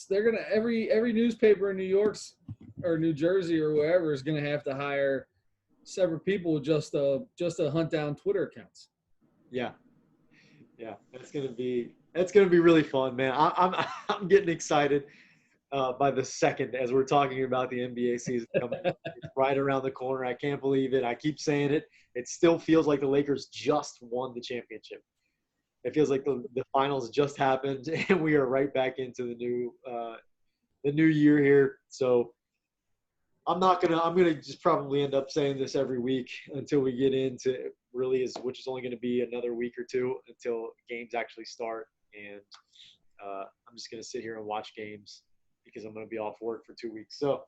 gonna every newspaper in New York's or New Jersey or wherever is gonna have to hire several people just to hunt down Twitter accounts. Yeah, that's gonna be really fun, man. I'm getting excited by the second as we're talking about the NBA season coming right around the corner. I can't believe it. I keep saying it. It still feels like the Lakers just won the championship. It feels like the finals just happened, and we are right back into the new year here. So I'm gonna just probably end up saying this every week until we get into which is only going to be another week or two until games actually start. And I'm just gonna sit here and watch games because I'm gonna be off work for 2 weeks. So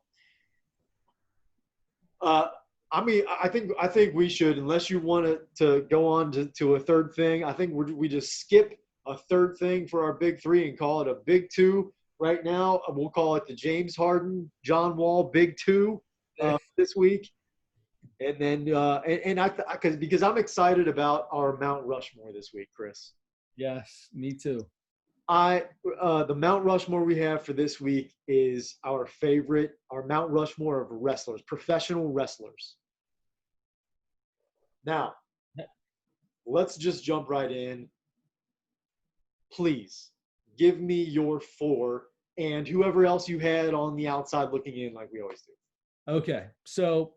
I mean, I think we should, unless you want to go on to a third thing, I think we just skip a third thing for our big three and call it a big two right now. We'll call it the James Harden, John Wall big two this week. And then because I'm excited about our Mount Rushmore this week, Chris. Yes, me too. The Mount Rushmore we have for this week is our Mount Rushmore of wrestlers, professional wrestlers. Now, let's just jump right in. Please give me your four and whoever else you had on the outside looking in like we always do. Okay, so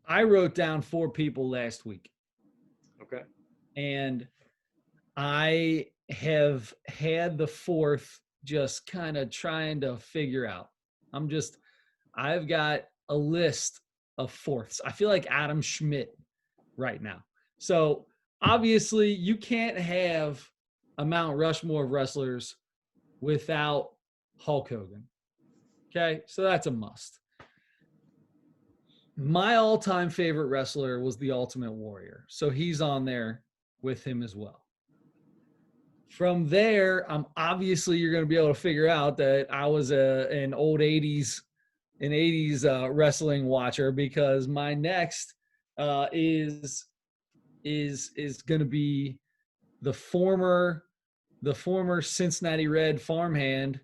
I wrote down 4 people last week. Okay. And I have had the fourth just kind of trying to figure out. I've got a list of fourths. I feel like Adam Schmidt right now. So obviously you can't have a Mount Rushmore of wrestlers without Hulk Hogan. Okay, so that's a must. My all-time favorite wrestler was the Ultimate Warrior, so he's on there with him as well. From there, obviously you're going to be able to figure out that I was an 80s wrestling watcher, because my next is going to be the former Cincinnati Red farmhand,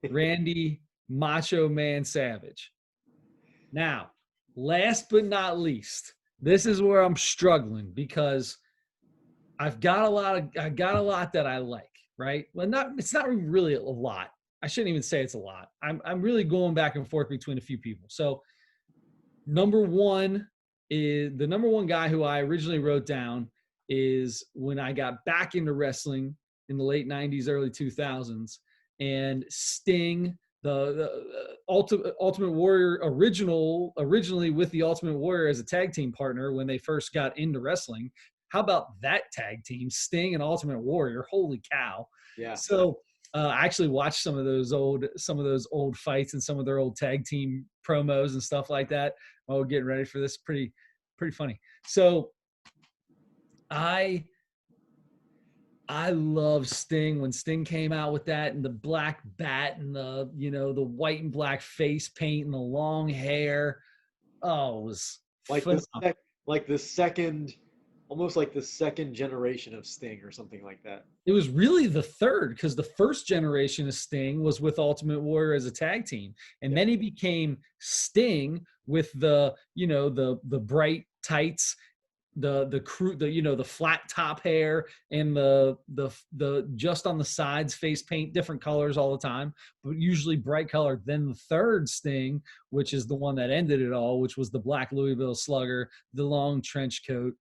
Randy Macho Man Savage. Now, last but not least, this is where I'm struggling, because I've got a lot that I like, right? Well, it's not really a lot. I shouldn't even say it's a lot. I'm really going back and forth between a few people. So number one guy who I originally wrote down is when I got back into wrestling in the late 90s, early 2000s, and Sting, the Ultimate Warrior originally with the Ultimate Warrior as a tag team partner when they first got into wrestling. How about that tag team, Sting and Ultimate Warrior? Holy cow! Yeah. So I actually watched some of those old fights and some of their old tag team promos and stuff like that while we're getting ready for this. Pretty funny. So I love Sting when Sting came out with that, and the black bat and the white and black face paint and the long hair. Oh, it was almost like the second generation of Sting or something like that. It was really the third, because the first generation of Sting was with Ultimate Warrior as a tag team, and then he became Sting with the bright tights, the flat top hair, and the just on the sides face paint, different colors all the time, but usually bright colored. Then the third Sting, which is the one that ended it all, which was the black Louisville Slugger, the long trench coat,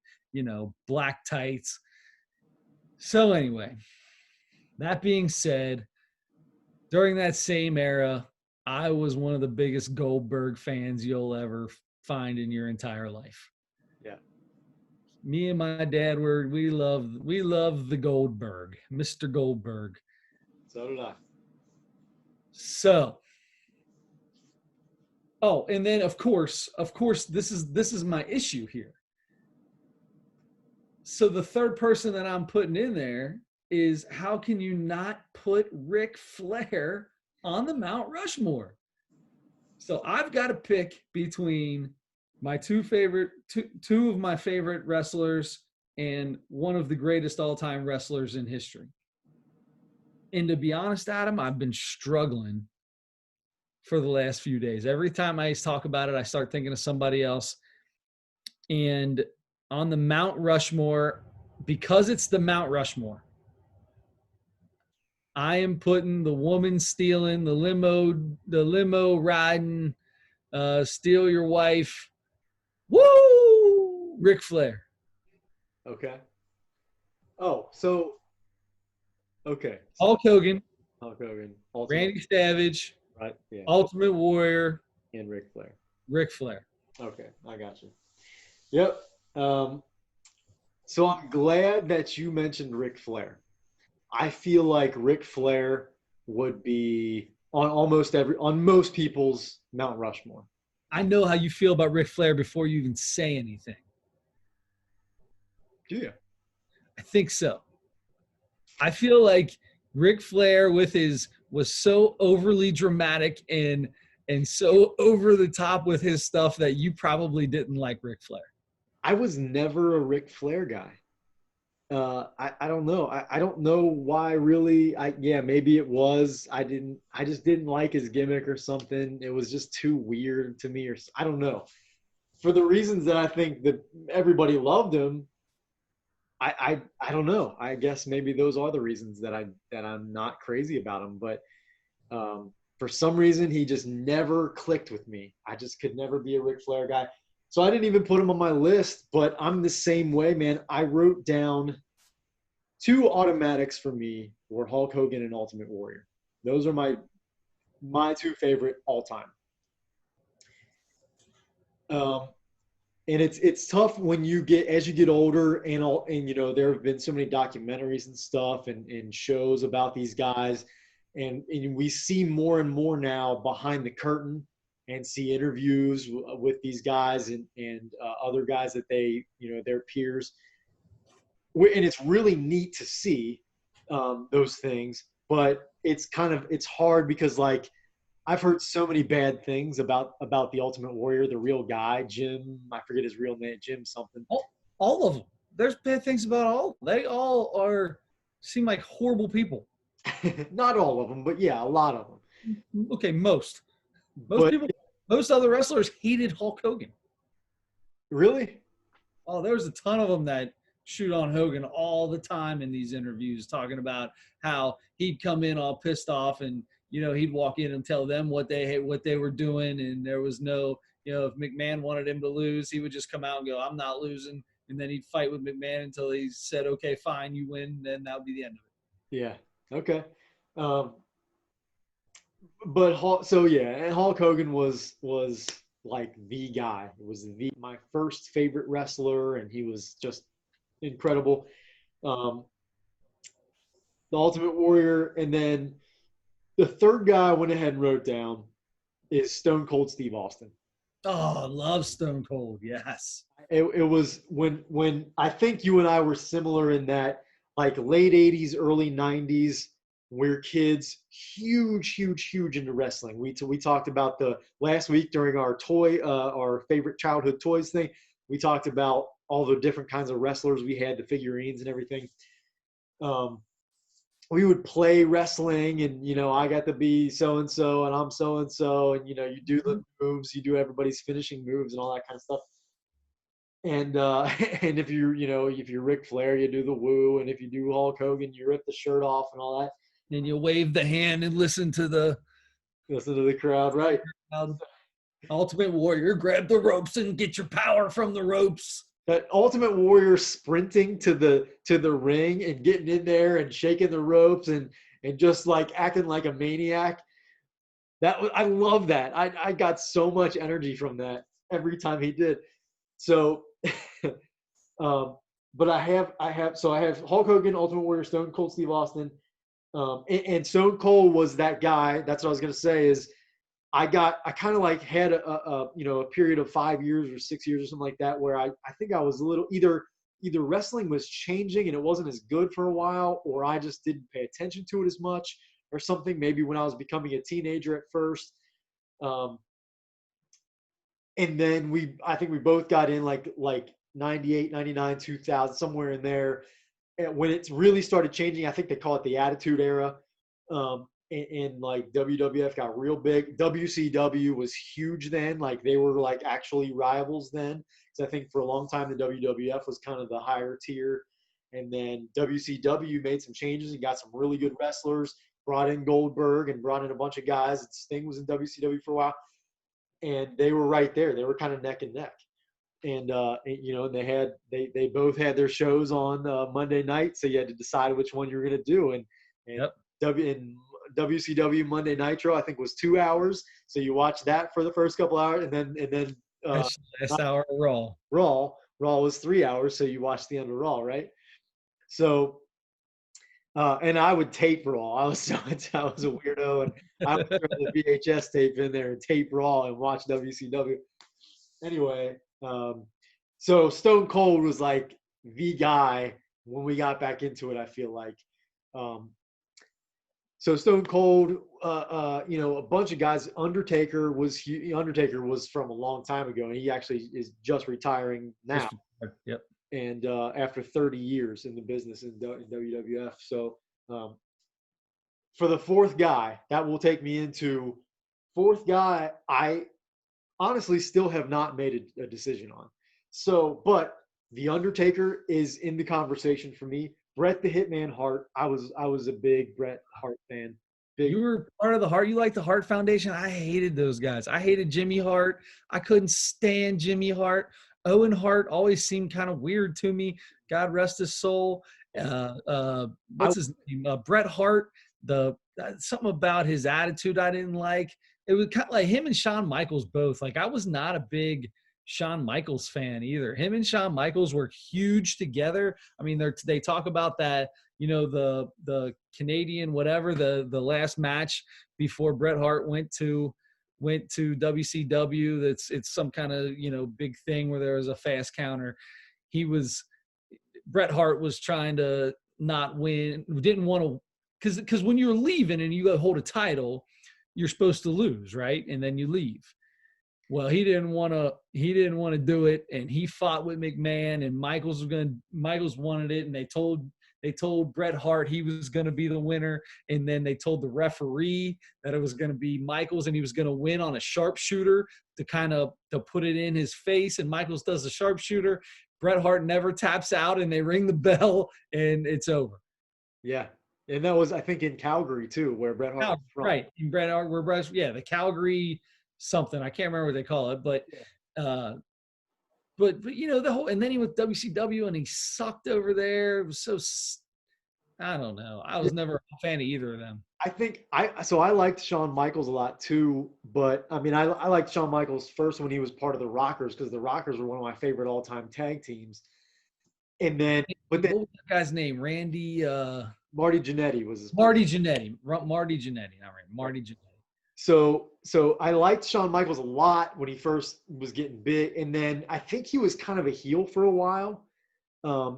black tights. So anyway, that being said, during that same era, I was one of the biggest Goldberg fans you'll ever find in your entire life. Yeah. Me and my dad we love the Goldberg, Mr. Goldberg. So did I. So, and then of course, this is my issue here. So the third person that I'm putting in there is, how can you not put Ric Flair on the Mount Rushmore? So I've got to pick between my two of my favorite wrestlers and one of the greatest all-time wrestlers in history. And to be honest, Adam, I've been struggling for the last few days. Every time I talk about it, I start thinking of somebody else. And on the Mount Rushmore, because it's the Mount Rushmore, I am putting the woman stealing, the limo riding, steal your wife, woo, Ric Flair. Okay. Oh, so okay. Hulk Hogan, Randy Savage, right? Yeah. Ultimate Warrior, and Ric Flair. Okay, I got you. Yep. So I'm glad that you mentioned Ric Flair. I feel like Ric Flair would be on most people's Mount Rushmore. I know how you feel about Ric Flair before you even say anything. Do you? I think so. I feel like Ric Flair was so overly dramatic and so over the top with his stuff that you probably didn't like Ric Flair. I was never a Ric Flair guy. I don't know. I don't know why really. Maybe it was. I just didn't like his gimmick or something. It was just too weird to me, or I don't know. For the reasons that I think that everybody loved him, I don't know. I guess maybe those are the reasons that I'm not crazy about him. But for some reason, he just never clicked with me. I just could never be a Ric Flair guy. So I didn't even put him on my list, but I'm the same way, man. I wrote down two automatics for me were Hulk Hogan and Ultimate Warrior. Those are my two favorite all time. And it's tough when you get as you get older and there have been so many documentaries and stuff and shows about these guys and we see more and more now behind the curtain and see interviews with these guys and other guys that they their peers, and it's really neat to see those things, but it's hard because like I've heard so many bad things about the Ultimate Warrior, the real guy, Jim. I forget his real name, Jim something. All of them. There's bad things about all. They all seem like horrible people. Not all of them, but yeah, a lot of them. Okay, most people, most other wrestlers hated Hulk Hogan. Really? Oh, there's a ton of them that shoot on Hogan all the time in these interviews, talking about how he'd come in all pissed off and he'd walk in and tell them what they were doing, and there was no, if McMahon wanted him to lose, he would just come out and go, "I'm not losing," and then he'd fight with McMahon until he said, "Okay, fine, you win," and then that would be the end of it. Yeah. Okay. But and Hulk Hogan was like the guy. It was my first favorite wrestler, and he was just incredible. The Ultimate Warrior, and then the third guy I went ahead and wrote down is Stone Cold Steve Austin. Oh, I love Stone Cold. Yes. It was when I think you and I were similar in that, like late 80s, early 90s, we're kids, huge into wrestling. We talked about the last week during our our favorite childhood toys thing. We talked about all the different kinds of wrestlers we had, the figurines and everything. We would play wrestling, and I got to be so and so, and I'm so and so, and you do the moves, you do everybody's finishing moves and all that kind of stuff. And and if you're Ric Flair, you do the woo, and if you do Hulk Hogan, you rip the shirt off and all that. And you wave the hand and listen to the crowd, right? Ultimate Warrior, grab the ropes and get your power from the ropes. That Ultimate Warrior sprinting to the ring and getting in there and shaking the ropes and just like acting like a maniac. I love that. I got so much energy from that every time he did. So, but I have Hulk Hogan, Ultimate Warrior, Stone Cold Steve Austin, and Stone Cold was that guy. That's what I was gonna say is. I kind of like had a period of 5 years or 6 years or something like that where I think I was a little either wrestling was changing and it wasn't as good for a while, or I just didn't pay attention to it as much or something, maybe when I was becoming a teenager at first. And then I think we both got in like 98, 99, 2000, somewhere in there. And when it really started changing, I think they call it the Attitude Era. And like WWF got real big. WCW was huge then. Like they were like actually rivals then. Because I think for a long time the WWF was kind of the higher tier. And then WCW made some changes and got some really good wrestlers. Brought in Goldberg and brought in a bunch of guys. And Sting was in WCW for a while. And they were right there. They were kind of neck and neck. And they both had their shows on Monday night. So you had to decide which one you were going to do. And yep. WCW Monday Nitro, I think, was 2 hours. So you watch that for the first couple hours, and then last hour of Raw. Raw was 3 hours, so you watch the end of Raw, right? So, and I would tape Raw. I was a weirdo, and I would throw the VHS tape in there and tape Raw and watch WCW. Anyway, so Stone Cold was like the guy when we got back into it. I feel like. So Stone Cold, a bunch of guys. Undertaker was from a long time ago, and he actually is just retiring now. Yep. And after 30 years in the business in WWF. So for the fourth guy, that will take me into fourth guy. I honestly still have not made a decision on. So, but the Undertaker is in the conversation for me. Bret the Hitman Hart. I was a big Bret Hart fan. You were part of the Hart. You liked the Hart Foundation. I hated those guys. I hated Jimmy Hart. I couldn't stand Jimmy Hart. Owen Hart always seemed kind of weird to me. God rest his soul. What's his name? Bret Hart. Something about his attitude I didn't like. It was kind of like him and Shawn Michaels both. Like I was not a big Shawn Michaels fan either. Him and Shawn Michaels were huge together. I mean, they talk about that, the Canadian whatever, the last match before Bret Hart went to WCW. It's some kind of, big thing where there was a fast counter. Bret Hart was trying to not win, didn't want to, because when you're leaving and you go hold a title, you're supposed to lose, right? And then you leave. Well, he didn't want to do it, and he fought with McMahon, and Michaels wanted it, and they told Bret Hart he was going to be the winner, and then they told the referee that it was going to be Michaels, and he was going to win on a sharpshooter to put it in his face, and Michaels does the sharpshooter. Bret Hart never taps out, and they ring the bell, and it's over. Yeah. And that was, I think, in Calgary too, where Bret Hart was from. Right. In Bret Hart, the Calgary something. I can't remember what they call it, but the whole, and then he went WCW and he sucked over there. It was so, I don't know. I was never a fan of either of them. I liked Shawn Michaels a lot too, but I mean, I liked Shawn Michaels first when he was part of the Rockers, because the Rockers were one of my favorite all-time tag teams. And then, what was that guy's name? Randy, Marty Jannetty was his name. Marty Jannetty, not right. Marty Jannetty. So I liked Shawn Michaels a lot when he first was getting big, and then I think he was kind of a heel for a while.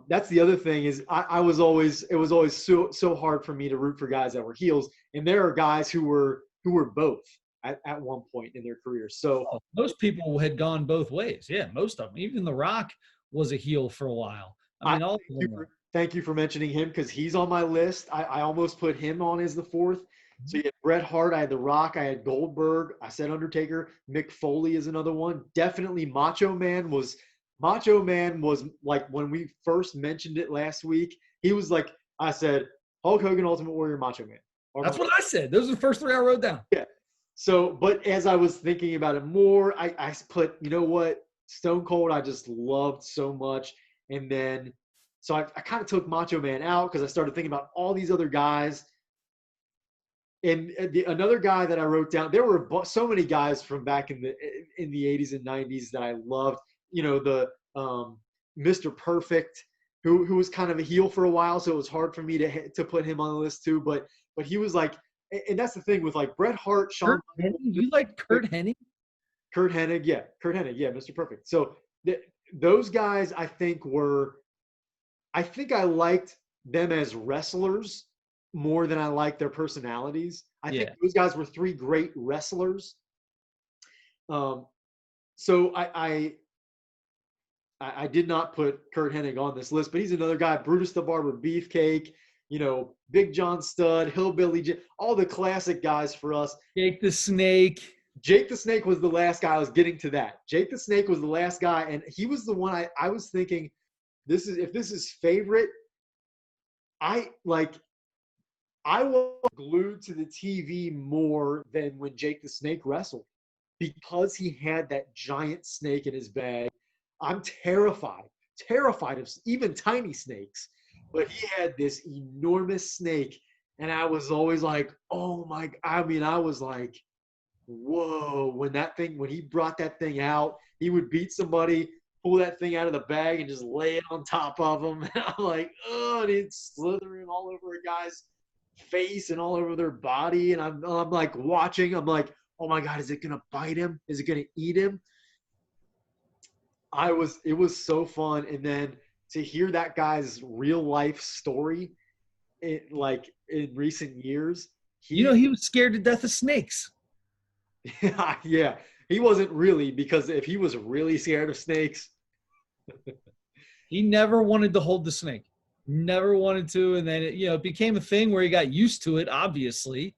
That's the other thing is it was always so hard for me to root for guys that were heels, and there are guys who were both at one point in their careers. So most people had gone both ways. Yeah, most of them. Even The Rock was a heel for a while. I mean, thank you for mentioning him, because he's on my list. I almost put him on as the fourth. So you had Bret Hart, I had The Rock, I had Goldberg, I said Undertaker, Mick Foley is another one. Definitely Macho Man was like, when we first mentioned it last week, he was like, I said, Hulk Hogan, Ultimate Warrior, Macho Man. That's what I said. Those are the first three I wrote down. Yeah. So, but as I was thinking about it more, I put, you know what, Stone Cold I just loved so much. And then, so I kind of took Macho Man out because I started thinking about all these other guys. And another guy that I wrote down, there were so many guys from back in the 80s and 90s that I loved. The Mr. Perfect, who was kind of a heel for a while, so it was hard for me to put him on the list too. But he was like, and that's the thing with like Bret Hart, Shawn. You like Kurt Hennig? Kurt Hennig, yeah, Mr. Perfect. So those guys, I think I liked them as wrestlers more than I liked their personalities. I think those guys were three great wrestlers. So I did not put Kurt Hennig on this list, but he's another guy. Brutus the Barber Beefcake, Big John Studd, Hillbilly, all the classic guys for us. Jake the Snake. Jake the Snake was the last guy. I was getting to that. Jake the Snake was the last guy, and he was the one I was thinking, if this is favorite, I was glued to the TV more than when Jake the Snake wrestled, because he had that giant snake in his bag. I'm terrified of even tiny snakes, but he had this enormous snake, and I was always like, oh my, I mean, I was like, whoa, when he brought that thing out, he would beat somebody, pull that thing out of the bag and just lay it on top of them. And I'm like, oh, and it's slithering all over a guy's face and all over their body. And I'm like watching, I'm like, oh my God, is it going to bite him? Is it going to eat him? It was so fun. And then to hear that guy's real life story, in recent years, he was scared to death of snakes. Yeah, he wasn't really, because if he was really scared of snakes, he never wanted to hold the snake, never wanted to. And then it became a thing where he got used to it, obviously.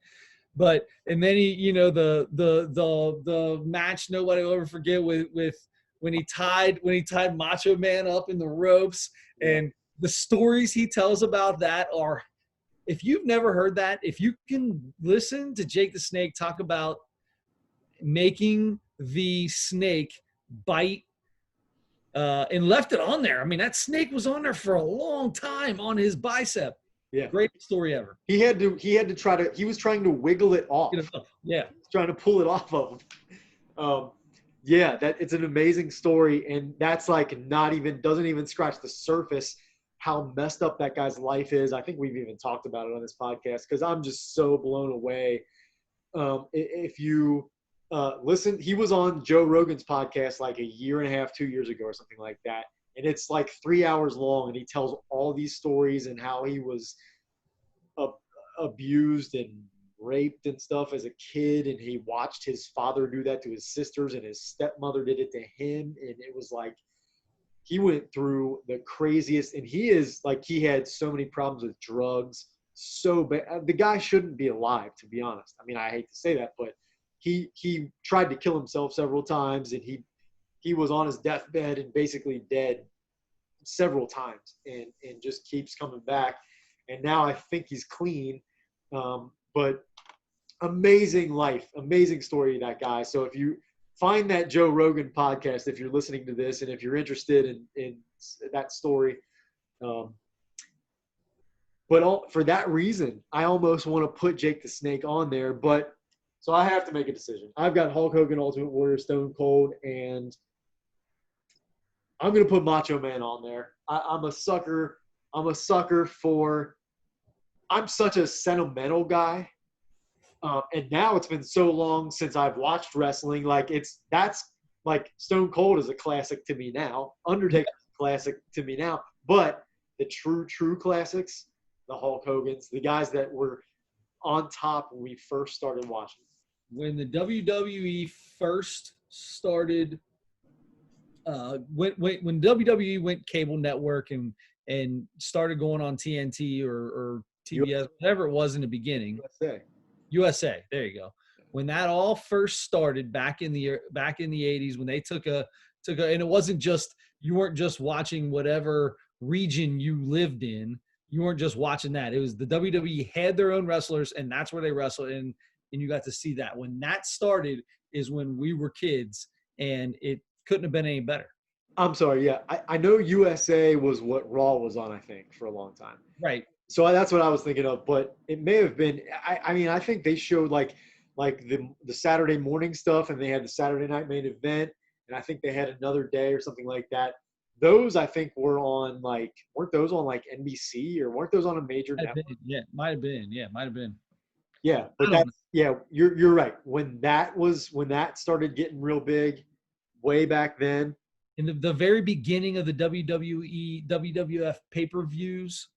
But and then he, the match nobody will ever forget with when he tied Macho Man up in the ropes, and the stories he tells about that are, if you've never heard that, if you can listen to Jake the Snake talk about making the snake bite and left it on there. I mean, that snake was on there for a long time on his bicep. Yeah. Greatest story ever. He was trying to wiggle it off. Yeah. He was trying to pull it off of him. Yeah, it's an amazing story. And that's like doesn't even scratch the surface how messed up that guy's life is. I think we've even talked about it on this podcast because I'm just so blown away. If you listen, he was on Joe Rogan's podcast like a year and a half, 2 years ago or something like that. And it's like 3 hours long, and he tells all these stories and how he was abused and raped and stuff as a kid, and he watched his father do that to his sisters, and his stepmother did it to him, and it was like he went through the craziest. And he had so many problems with drugs, so bad. The guy shouldn't be alive, to be honest. I mean, I hate to say that, but he tried to kill himself several times, and he was on his deathbed and basically dead several times, and just keeps coming back. And now I think he's clean. But amazing life, amazing story, that guy. So if you find that Joe Rogan podcast, if you're listening to this, and if you're interested in that story, but for that reason, I almost want to put Jake the Snake on there. But so I have to make a decision. I've got Hulk Hogan, Ultimate Warrior, Stone Cold, and I'm going to put Macho Man on there. I'm a sucker. I'm such a sentimental guy. And now it's been so long since I've watched wrestling. That's like Stone Cold is a classic to me now. Undertaker is a classic to me now. But the true classics, the Hulk Hogans, the guys that were on top when we first started watching. When the WWE first started, when WWE went cable network and started going on TNT or TBS, whatever it was in the beginning. USA. There you go. When that all first started back in the 80s, when they took a, and it wasn't just, you weren't just watching whatever region you lived in. You weren't just watching that. It was the WWE had their own wrestlers, and that's where they wrestled. And you got to see that. When that started is when we were kids, and it couldn't have been any better. I'm sorry. Yeah. I know USA was what Raw was on, I think, for a long time. Right. So that's what I was thinking of, but it may have been. I mean, I think they showed like the Saturday morning stuff, and they had the Saturday night main event, and I think they had another day or something like that. Those I think were on weren't those on like NBC, or weren't those on a major network? Yeah, might have been. Yeah, might have been. Yeah, but you're right. When that started getting real big, way back then. In the very beginning of the WWE, WWF pay-per-views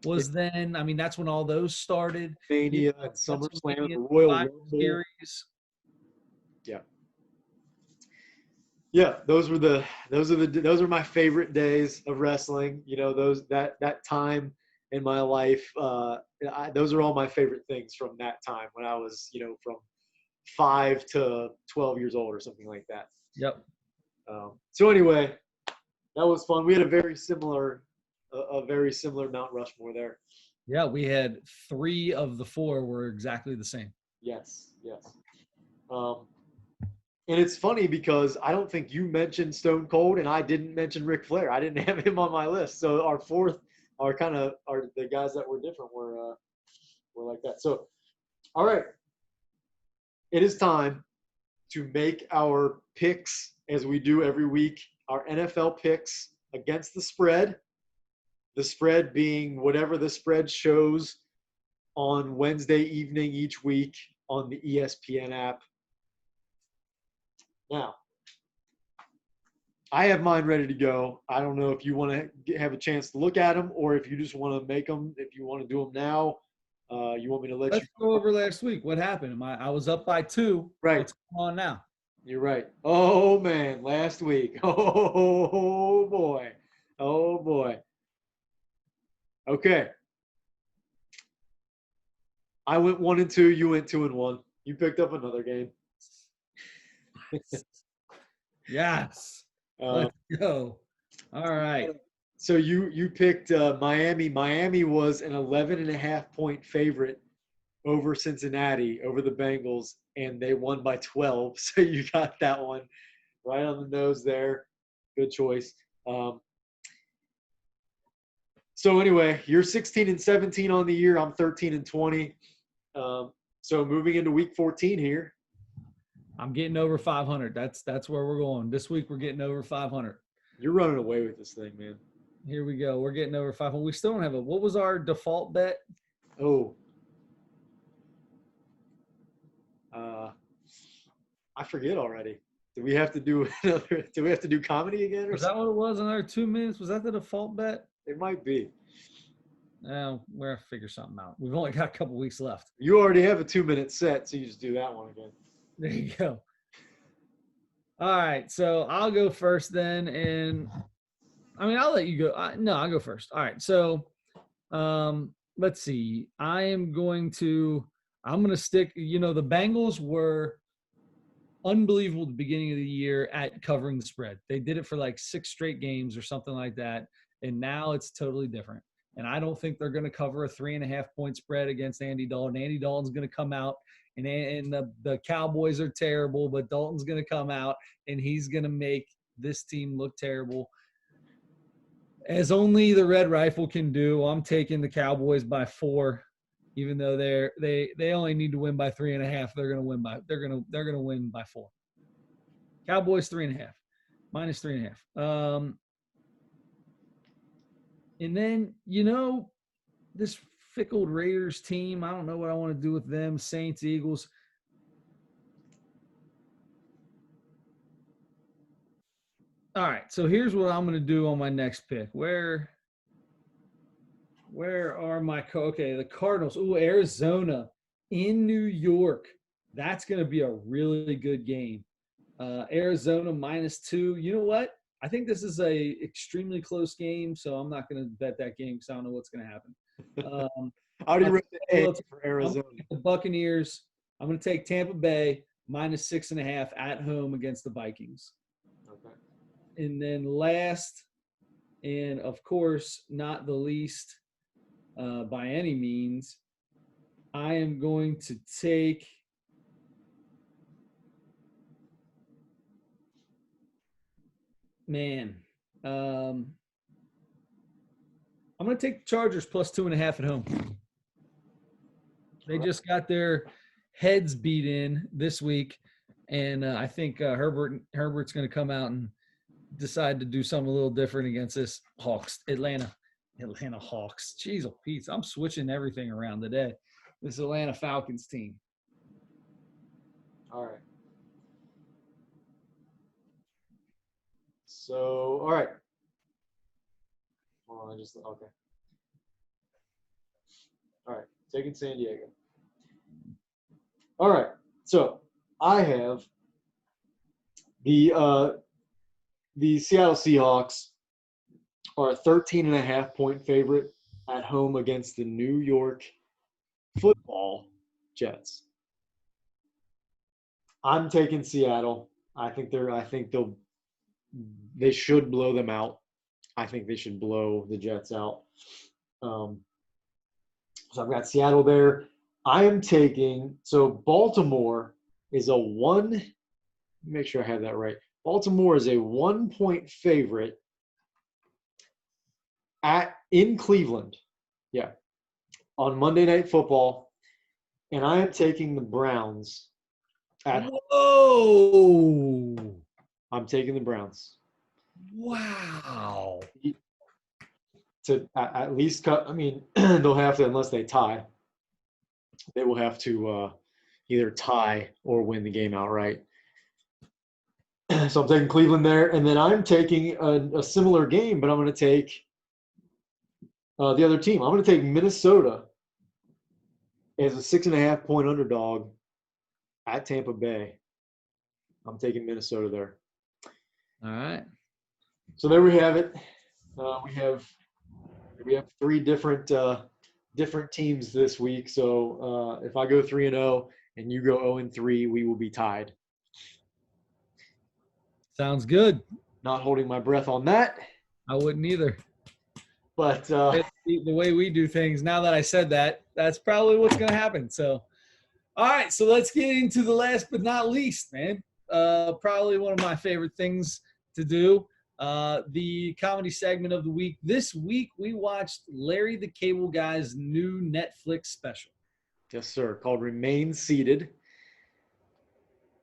was then. I mean, that's when all those started. Mania and SummerSlam, the Royal Rumble series. Yeah. Yeah, those are my favorite days of wrestling. You know, that time in my life. Those are all my favorite things from that time when I was, from 5 to 12 years old or something like that. Yep. So anyway, that was fun. We had a very similar Mount Rushmore there. Yeah, we had 3 of the 4 were exactly the same. Yes. And it's funny because I don't think you mentioned Stone Cold, and I didn't mention Ric Flair. I didn't have him on my list. So our fourth are the guys that were different were like that. So, all right, it is time to make our picks as we do every week. Our NFL picks against the spread. The spread being whatever the spread shows on Wednesday evening each week on the ESPN app. Now, I have mine ready to go. I don't know if you want to have a chance to look at them, or if you just want to make them. If you want to do them now, you want me to Let's go over last week. What happened? I was up by 2. Right. What's going on now? You're right. Oh, man, last week. Oh, boy. Oh, boy. Okay. I went 1-2. You went 2-1. You picked up another game. Yes. Let's go. All right. So you picked Miami. Miami was an 11.5-point favorite over Cincinnati, over the Bengals, and they won by 12. So you got that one right on the nose there. Good choice. Um, so anyway, you're 16-17 on the year. I'm 13-20. So moving into week 14 here. I'm getting over 500. That's where we're going. This week we're getting over 500. You're running away with this thing, man. Here we go. We're getting over 500. We still don't have what was our default bet? Oh. I forget already. Do we have to do comedy again? Was that what it was? Another 2 minutes? Was that the default bet? It might be. We're going to figure something out. We've only got a couple weeks left. You already have a 2-minute set, so you just do that one again. There you go. All right. So I'll go first then. And I mean, I'll let you go. I'll go first. All right. So let's see. I'm going to stick, the Bengals were unbelievable at the beginning of the year at covering the spread. They did it for like 6 straight games or something like that. And now it's totally different. And I don't think they're going to cover a 3.5-point spread against Andy Dalton. Andy Dalton's going to come out, and the Cowboys are terrible, but Dalton's going to come out, and he's going to make this team look terrible. As only the Red Rifle can do, I'm taking the Cowboys by 4, even though they only need to win by 3.5. They're going to win by 4. Cowboys 3.5, minus 3.5. And then, this fickle Raiders team, I don't know what I want to do with them. Saints, Eagles. All right, so here's what I'm going to do on my next pick. Where are my – okay, the Cardinals. Ooh, Arizona in New York. That's going to be a really good game. Arizona minus 2. You know what? I think this is a extremely close game, so I'm not going to bet that game because I don't know what's going to happen. How do you rate the A for Arizona? The Buccaneers. I'm going to take Tampa Bay minus 6.5 at home against the Vikings. Okay. And then last, and of course not the least by any means, I am going to take – Man, I'm going to take the Chargers plus 2.5 at home. They just got their heads beat in this week, and I think Herbert's going to come out and decide to do something a little different against this Atlanta Hawks. Jeez, oh Pete, I'm switching everything around today. This Atlanta Falcons team. All right. So, all right. Hold on, okay. All right, taking San Diego. All right, so I have the Seattle Seahawks are a 13.5-point favorite at home against the New York Football Jets. I'm taking Seattle. They should blow them out. I think they should blow the Jets out. So I've got Seattle there. I am taking – so Baltimore is make sure I have that right. Baltimore is a 1-point favorite in Cleveland. Yeah. On Monday Night Football. And I am taking the Browns at – Whoa! I'm taking the Browns. Wow. To at least cut. I mean, they'll have to, unless they tie, they will have to either tie or win the game outright. So I'm taking Cleveland there. And then I'm taking a similar game, but I'm going to take the other team. I'm going to take Minnesota as a 6.5-point underdog at Tampa Bay. I'm taking Minnesota there. All right. So there we have it. We have 3 different teams this week. So if I go 3-0 and you go 0-3, we will be tied. Sounds good. Not holding my breath on that. I wouldn't either. But the way we do things, now that I said that, that's probably what's going to happen. So, all right. So let's get into the last but not least, man. Probably one of my favorite things to do. The comedy segment of the week. This week, we watched Larry the Cable Guy's new Netflix special. Yes, sir. Called Remain Seated.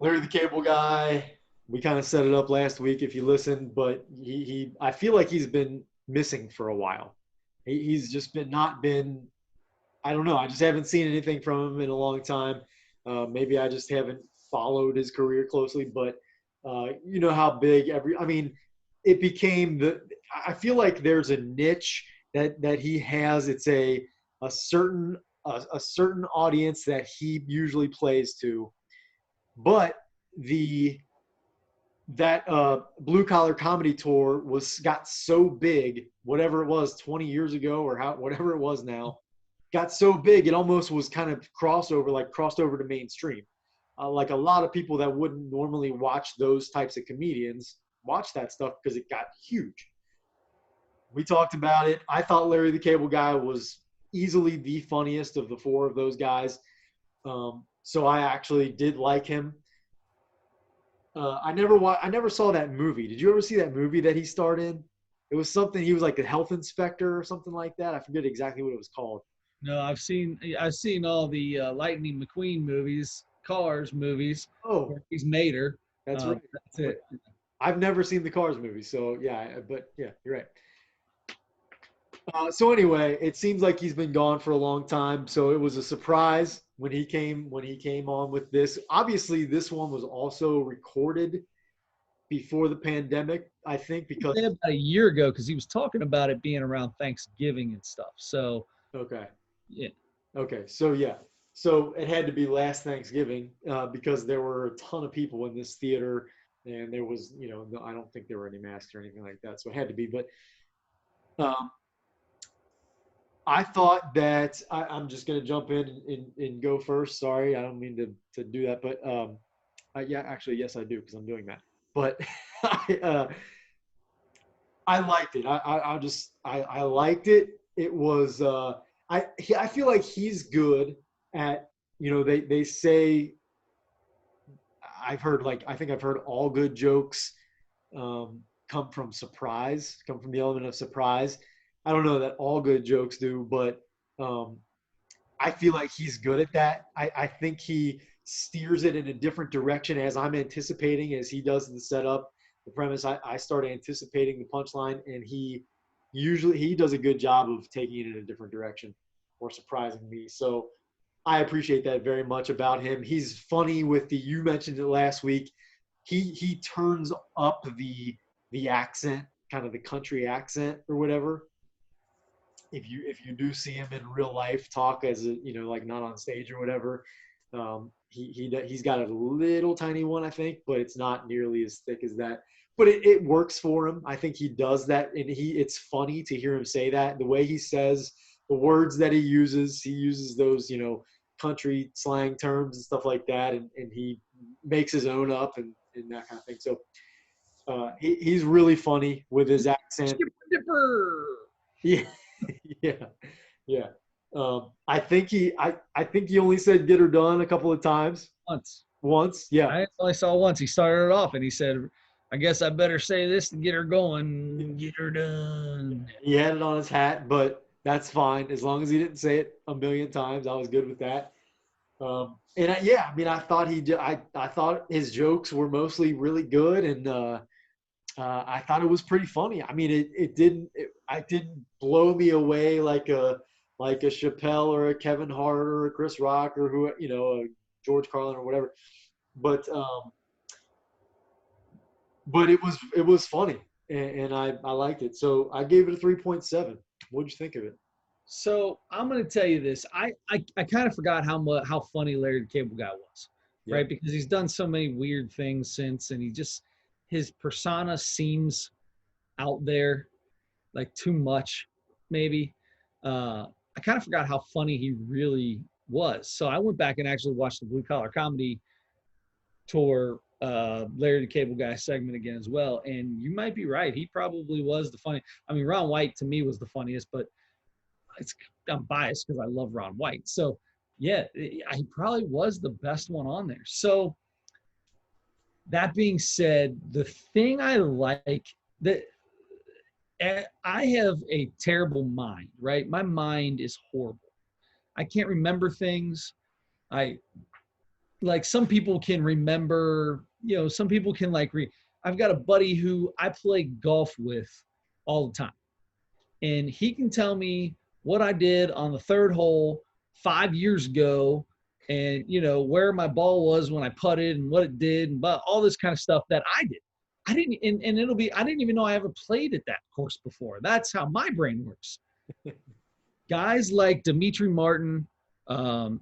Larry the Cable Guy. We kind of set it up last week if you listened, but I feel like he's been missing for a while. He's just not been, I don't know. I just haven't seen anything from him in a long time. Maybe I just haven't followed his career closely, but you know how big it became I feel like there's a niche that he has. It's a certain audience that he usually plays to, but that blue collar comedy tour got so big, whatever it was 20 years ago or whatever it was now, got so big it almost was kind of crossed over to mainstream. Like a lot of people that wouldn't normally watch those types of comedians watch that stuff because it got huge. We talked about it. I thought Larry the Cable Guy was easily the funniest of the four of those guys. So I actually did like him. I never saw that movie. Did you ever see that movie that he starred in? It was something, he was like the health inspector or something like that. I forget exactly what it was called. No, I've seen all the Lightning McQueen movies, Cars movies. Oh, he's Mater. That's right. That's it. I've never seen the Cars movie, so yeah. But yeah, you're right. So anyway, it seems like he's been gone for a long time. So it was a surprise when he came on with this. Obviously, this one was also recorded before the pandemic, I think, because about a year ago, because he was talking about it being around Thanksgiving and stuff. So okay, yeah, okay, so yeah, so it had to be last Thanksgiving because there were a ton of people in this theater, and there was, I don't think there were any masks or anything like that, so it had to be. But I thought that I'm just going to jump in and go first. Sorry, I don't mean to do that, but yeah, actually, yes, I do because I'm doing that. But I liked it. I liked it. It was I feel like he's good at, they say, I think I've heard all good jokes come from the element of surprise. I don't know that all good jokes do, but I feel like he's good at that. I think he steers it in a different direction as I'm anticipating, as he does the setup, the premise. I start anticipating the punchline, and he does a good job of taking it in a different direction or surprising me. So I appreciate that very much about him. He's funny with you mentioned it last week. He turns up the accent, kind of the country accent or whatever. If you do see him in real life talk as like not on stage or whatever, he's got a little tiny one, I think, but it's not nearly as thick as that. But it works for him. I think he does that, and it's funny to hear him say that. The way he says the words that he uses those country slang terms and stuff like that, and he makes his own up and that kind of thing. So he's really funny with his accent. Yeah. Yeah. I think he only said "get her done" a couple of times. Once, yeah. I only saw once. He started it off and he said, "I guess I better say this to get her going. Get her done." He had it on his hat, but that's fine as long as he didn't say it a million times. I was good with that. I thought I thought his jokes were mostly really good, and I thought it was pretty funny. I mean, it didn't blow me away like a Chappelle or a Kevin Hart or a Chris Rock or who, a George Carlin or whatever. But it was funny, and I liked it. So I gave it a 3.7. What'd you think of it? So I'm going to tell you this. I kind of forgot how funny Larry the Cable Guy was, Yeah. right? Because he's done so many weird things since, and his persona seems out there, like too much, maybe. I kind of forgot how funny he really was. So I went back and actually watched the Blue Collar Comedy Tour, Larry the Cable Guy segment again as well. And you might be right. He probably was the funny. I mean, Ron White to me was the funniest, but I'm biased because I love Ron White. So yeah, he probably was the best one on there. So that being said, the thing I like that I have a terrible mind, right? My mind is horrible. I can't remember things. I like some people can remember, some people can I've got a buddy who I play golf with all the time. And he can tell me what I did on the third hole 5 years ago and, where my ball was when I putted and what it did and all this kind of stuff that I did. I didn't, and I didn't even know I ever played at that course before. That's how my brain works. Guys like Dimitri Martin,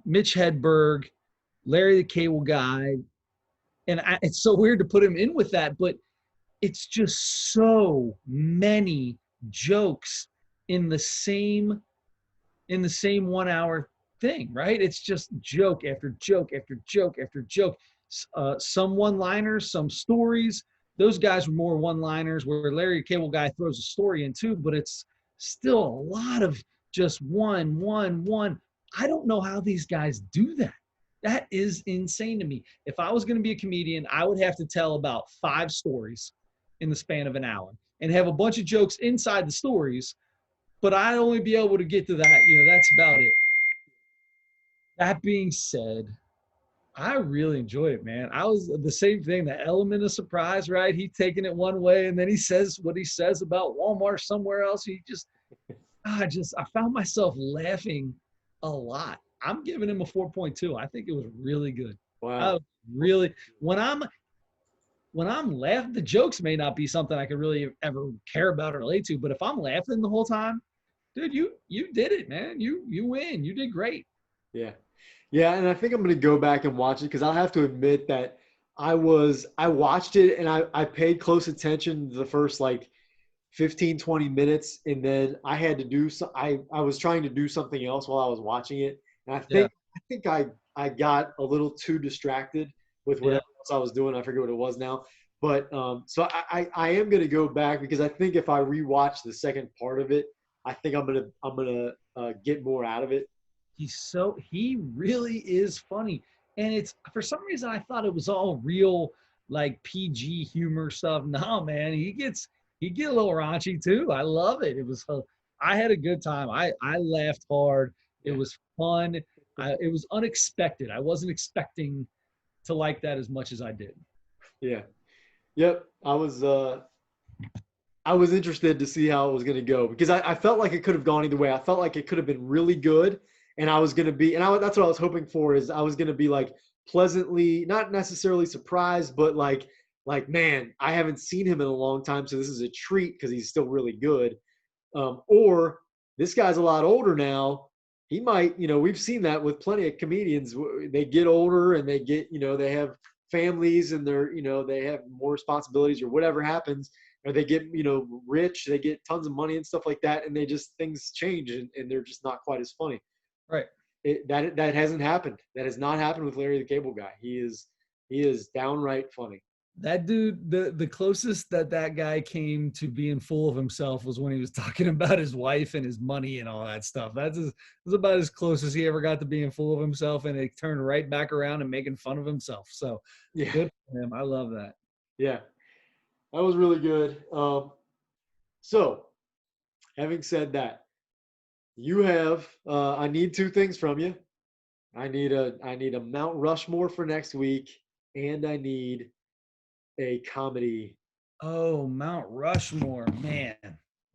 Mitch Hedberg, Larry the Cable Guy, and it's so weird to put him in with that, but it's just so many jokes in the same 1 hour thing, right? It's just joke after joke after joke after joke. Some one-liners, some stories. Those guys were more one-liners, where Larry the Cable Guy throws a story in too, but it's still a lot of just one. I don't know how these guys do that. That is insane to me. If I was going to be a comedian, I would have to tell about 5 stories in the span of an hour and have a bunch of jokes inside the stories, but I'd only be able to get to that. That's about it. That being said, I really enjoyed it, man. I was the same thing, the element of surprise, right? He taking it one way and then he says what he says about Walmart somewhere else. I found myself laughing a lot. I'm giving him a 4.2. I think it was really good. Wow. When I'm laughing, the jokes may not be something I could really ever care about or relate to, but if I'm laughing the whole time, dude, you did it, man. You win. You did great. Yeah. Yeah, and I think I'm going to go back and watch it because I'll have to admit that I watched it and I paid close attention to the first 15, 20 minutes, and then I had to do I was trying to do something else while I was watching it. And I think I got a little too distracted with whatever else I was doing. I forget what it was now. But so I am going to go back because I think if I rewatch the second part of it, I think I'm gonna get more out of it. He really is funny. And it's, for some reason, I thought it was all real, like PG humor stuff. No, man, he get a little raunchy too. I love it. I had a good time. I laughed hard. It was fun. It was unexpected. I wasn't expecting to like that as much as I did. Yeah. Yep. I was interested to see how it was going to go because I felt like it could have gone either way. I felt like it could have been really good, and I was going to be, that's what I was hoping for, is I was going to be pleasantly, not necessarily surprised, but man, I haven't seen him in a long time, so this is a treat because he's still really good. Or this guy's a lot older now. He might, we've seen that with plenty of comedians. They get older and they get, they have families and they have more responsibilities or whatever happens. Or they get, rich, they get tons of money and stuff like that, and things change and they're just not quite as funny. Right. That hasn't happened. That has not happened with Larry the Cable Guy. He is downright funny. That dude, the closest that guy came to being full of himself was when he was talking about his wife and his money and all that stuff. Was about as close as he ever got to being full of himself, and it turned right back around and making fun of himself. So yeah, good for him. I love that. Yeah. That was really good. So, having said that, you have. I need 2 things from you. I need a Mount Rushmore for next week, and I need a comedy. Oh, Mount Rushmore, man.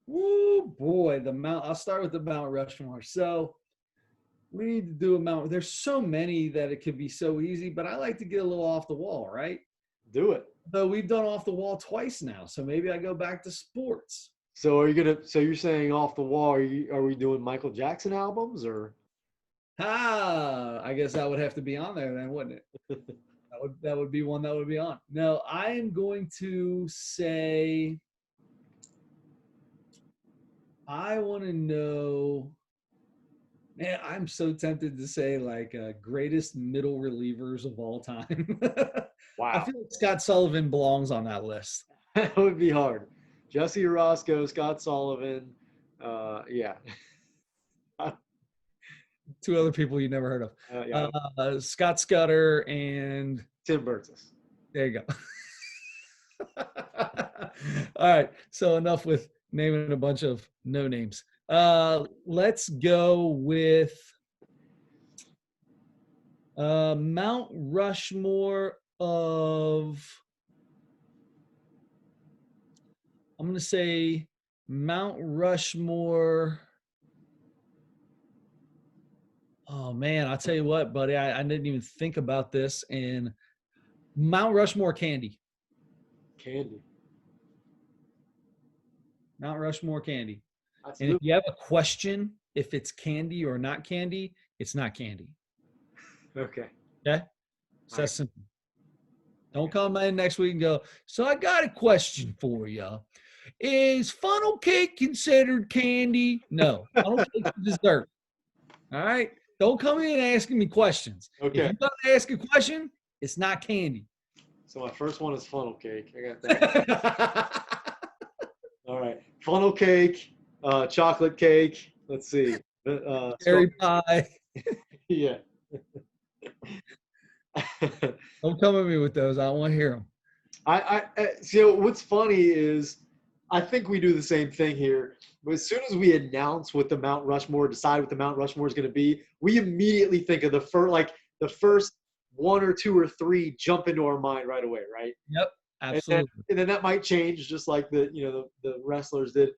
Woo, boy, I'll start with the Mount Rushmore. So we need to do a Mount. There's so many that it could be so easy, but I like to get a little off the wall, right? Do it. So we've done off the wall twice now, so maybe I go back to sports. So you're saying off the wall? Are we doing Michael Jackson albums or? I guess that would have to be on there then, wouldn't it? that would be one that would be on. No, I am going to say I want to know. Man, I'm so tempted to say greatest middle relievers of all time. Wow. I feel like Scott Sullivan belongs on that list. That would be hard. Jesse Orozco, Scott Sullivan. Yeah. 2 other people you never heard of. Yeah. Scott Scudder and Tim Burgess. There you go. right. So enough with naming a bunch of no names. Let's go with Mount Rushmore of, I'm going to say Mount Rushmore. Oh, man, I'll tell you what, buddy. I didn't even think about this. And Mount Rushmore candy. Candy. Mount Rushmore candy. That's And if you have a question, if it's candy or not candy, it's not candy. okay. Okay? So that's simple. Don't come in next week and go, so I got a question for you. Is funnel cake considered candy? No. Funnel cake's a dessert. All right? Don't come in asking me questions. Okay. If you're going to ask a question, it's not candy. So my first one is funnel cake. I got that. All right. Funnel cake, chocolate cake. Let's see. Cherry pie. Yeah. Don't come at me with those. I don't want to hear them. I see. What's funny is I think we do the same thing here. But as soon as we announce what the Mount Rushmore, decide what the Mount Rushmore is going to be, we immediately think of the first one or two or three jump into our mind right away, right? Yep, absolutely. And then that might change, just like the wrestlers did.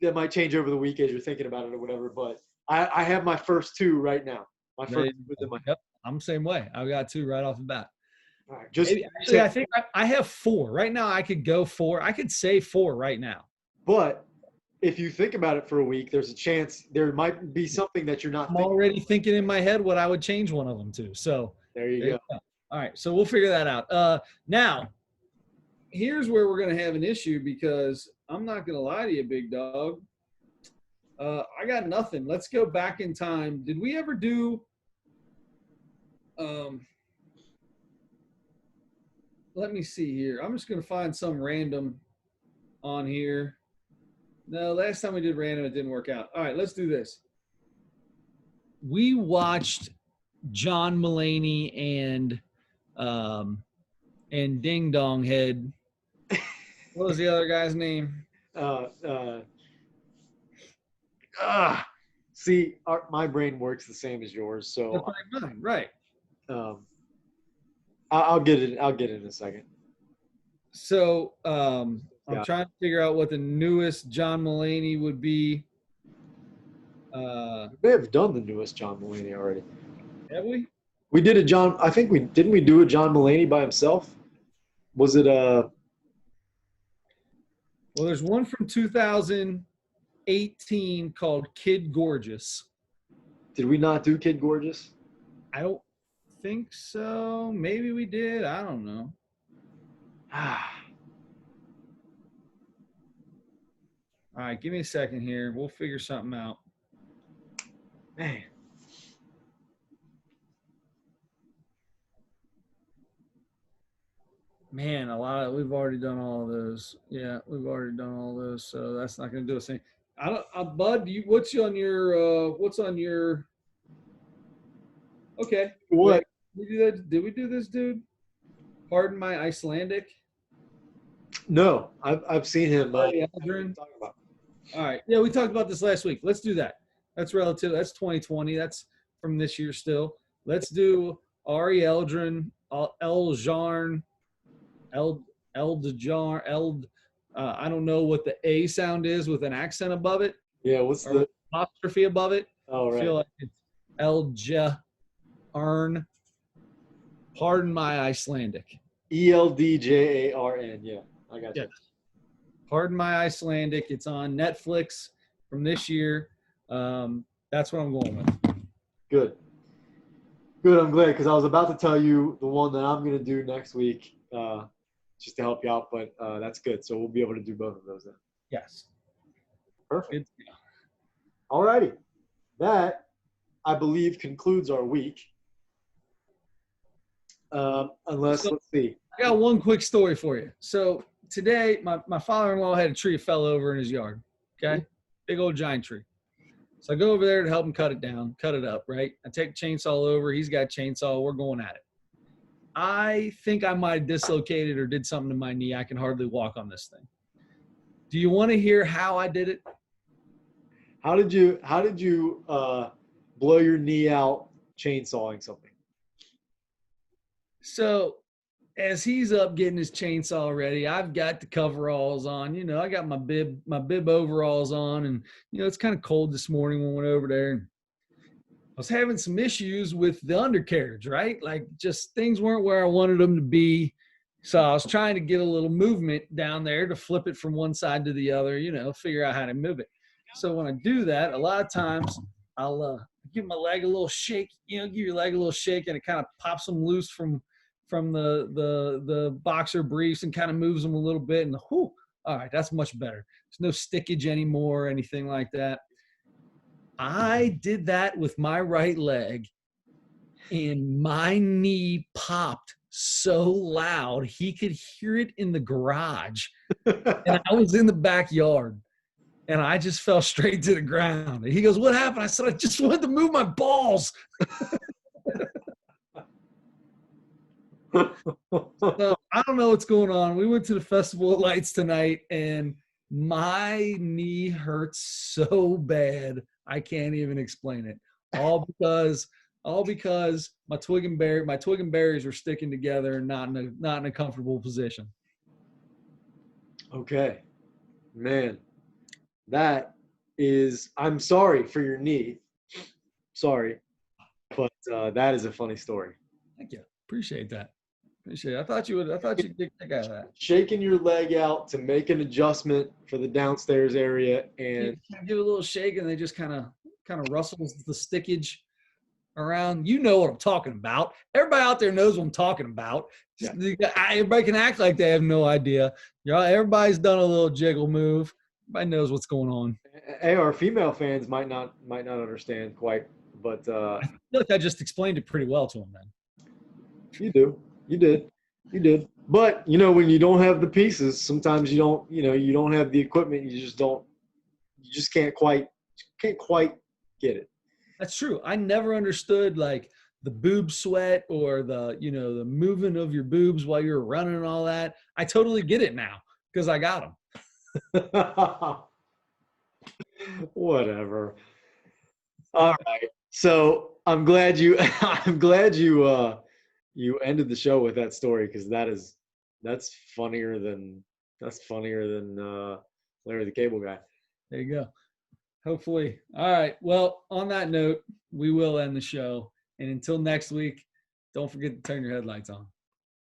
That might change over the week as you're thinking about it or whatever. But I have my first two right now. My first two in my head. Yep, I'm the same way. I got two right off the bat. All right, actually, I think I have four right now. I could go four. I could say four right now. But if you think about it for a week, there's a chance there might be something that you're not. I'm already thinking in my head what I would change one of them to. So there you go. All right, so we'll figure that out. Now, here's where we're going to have an issue because I'm not going to lie to you, big dog. I got nothing. Let's go back in time. Did we ever do let me see here. I'm just going to find some random on here. No, last time we did random, it didn't work out. All right, let's do this. We watched John Mulaney and Ding Dong Head. What was the other guy's name? See, my brain works the same as yours, so that's mine, right. I'll get it. I'll get it in a second. So I'm trying to figure out what the newest John Mulaney would be. We may have done the newest John Mulaney already. Have we? We did a John. I think we didn't. We do a John Mulaney by himself. Was it Well, there's one from 2018 called Kid Gorgeous. Did we not do Kid Gorgeous? I don't think so. Maybe we did. I don't know. All right, give me a second here. We'll figure something out. Man. Man, we've already done all of those. Yeah, we've already done all those, so that's not going to do us any. Bud, what's on your Okay. What? Did we do this, dude? Pardon my Icelandic? No, I've seen him. Aldrin. All right. Yeah, we talked about this last week. Let's do that. That's relative. That's 2020. That's from this year still. Let's do Ari Eldrin, Eljarn, Eldejar, I don't know what the A sound is with an accent above it. Yeah, what's the apostrophe above it? Oh, right. I feel like it's Eljarn. Pardon my Icelandic. Eldjarn. Yeah, I got you. Yes. Pardon my Icelandic. It's on Netflix from this year. That's what I'm going with. Good. I'm glad because I was about to tell you the one that I'm going to do next week just to help you out, but that's good. So we'll be able to do both of those then. Yes. Perfect. All righty. That, I believe, concludes our week. Let's see. I got one quick story for you. So today, my father-in-law had a tree that fell over in his yard. Okay? Big old giant tree. So I go over there to help him cut it up, right? I take the chainsaw over. He's got a chainsaw. We're going at it. I think I might have dislocated or did something to my knee. I can hardly walk on this thing. Do you want to hear how I did it? How did you blow your knee out chainsawing something? So as he's up getting his chainsaw ready, I've got the coveralls on. I got my bib overalls on, and it's kind of cold this morning when we went over there. And I was having some issues with the undercarriage, right? Like just things weren't where I wanted them to be. So I was trying to get a little movement down there to flip it from one side to the other, figure out how to move it. So when I do that, a lot of times I'll give my leg a little shake, give your leg a little shake, and it kind of pops them loose from the boxer briefs and kind of moves them a little bit. And whew, all right, that's much better. There's no stickage anymore or anything like that. I did that with my right leg, and my knee popped so loud he could hear it in the garage. And I was in the backyard, and I just fell straight to the ground. And he goes, "What happened?" I said, "I just wanted to move my balls." So I don't know what's going on. We went to the Festival of Lights tonight, and my knee hurts so bad I can't even explain it. All because my twig and berries were sticking together and not in a comfortable position. Okay, man, I'm sorry for your knee. Sorry, but that is a funny story. Thank you. Appreciate that. Appreciate it. I thought you'd get a kick out of that. Shaking your leg out to make an adjustment for the downstairs area, and give it a little shake, and they just kind of rustles the stickage around. You know what I'm talking about. Everybody out there knows what I'm talking about. Everybody can act like they have no idea. Everybody's done a little jiggle move. Everybody knows what's going on. Hey, our female fans might not understand quite, but I feel like I just explained it pretty well to them then. You did. But when you don't have the pieces, sometimes you don't have the equipment. You just can't quite get it. That's true. I never understood like the boob sweat or the the moving of your boobs while you're running and all that. I totally get it now because I got them. Whatever. All right. So I'm glad you you ended the show with that story, because that's funnier than Larry the Cable Guy. There you go. Hopefully. All right. Well, on that note, we will end the show. And until next week, don't forget to turn your headlights on.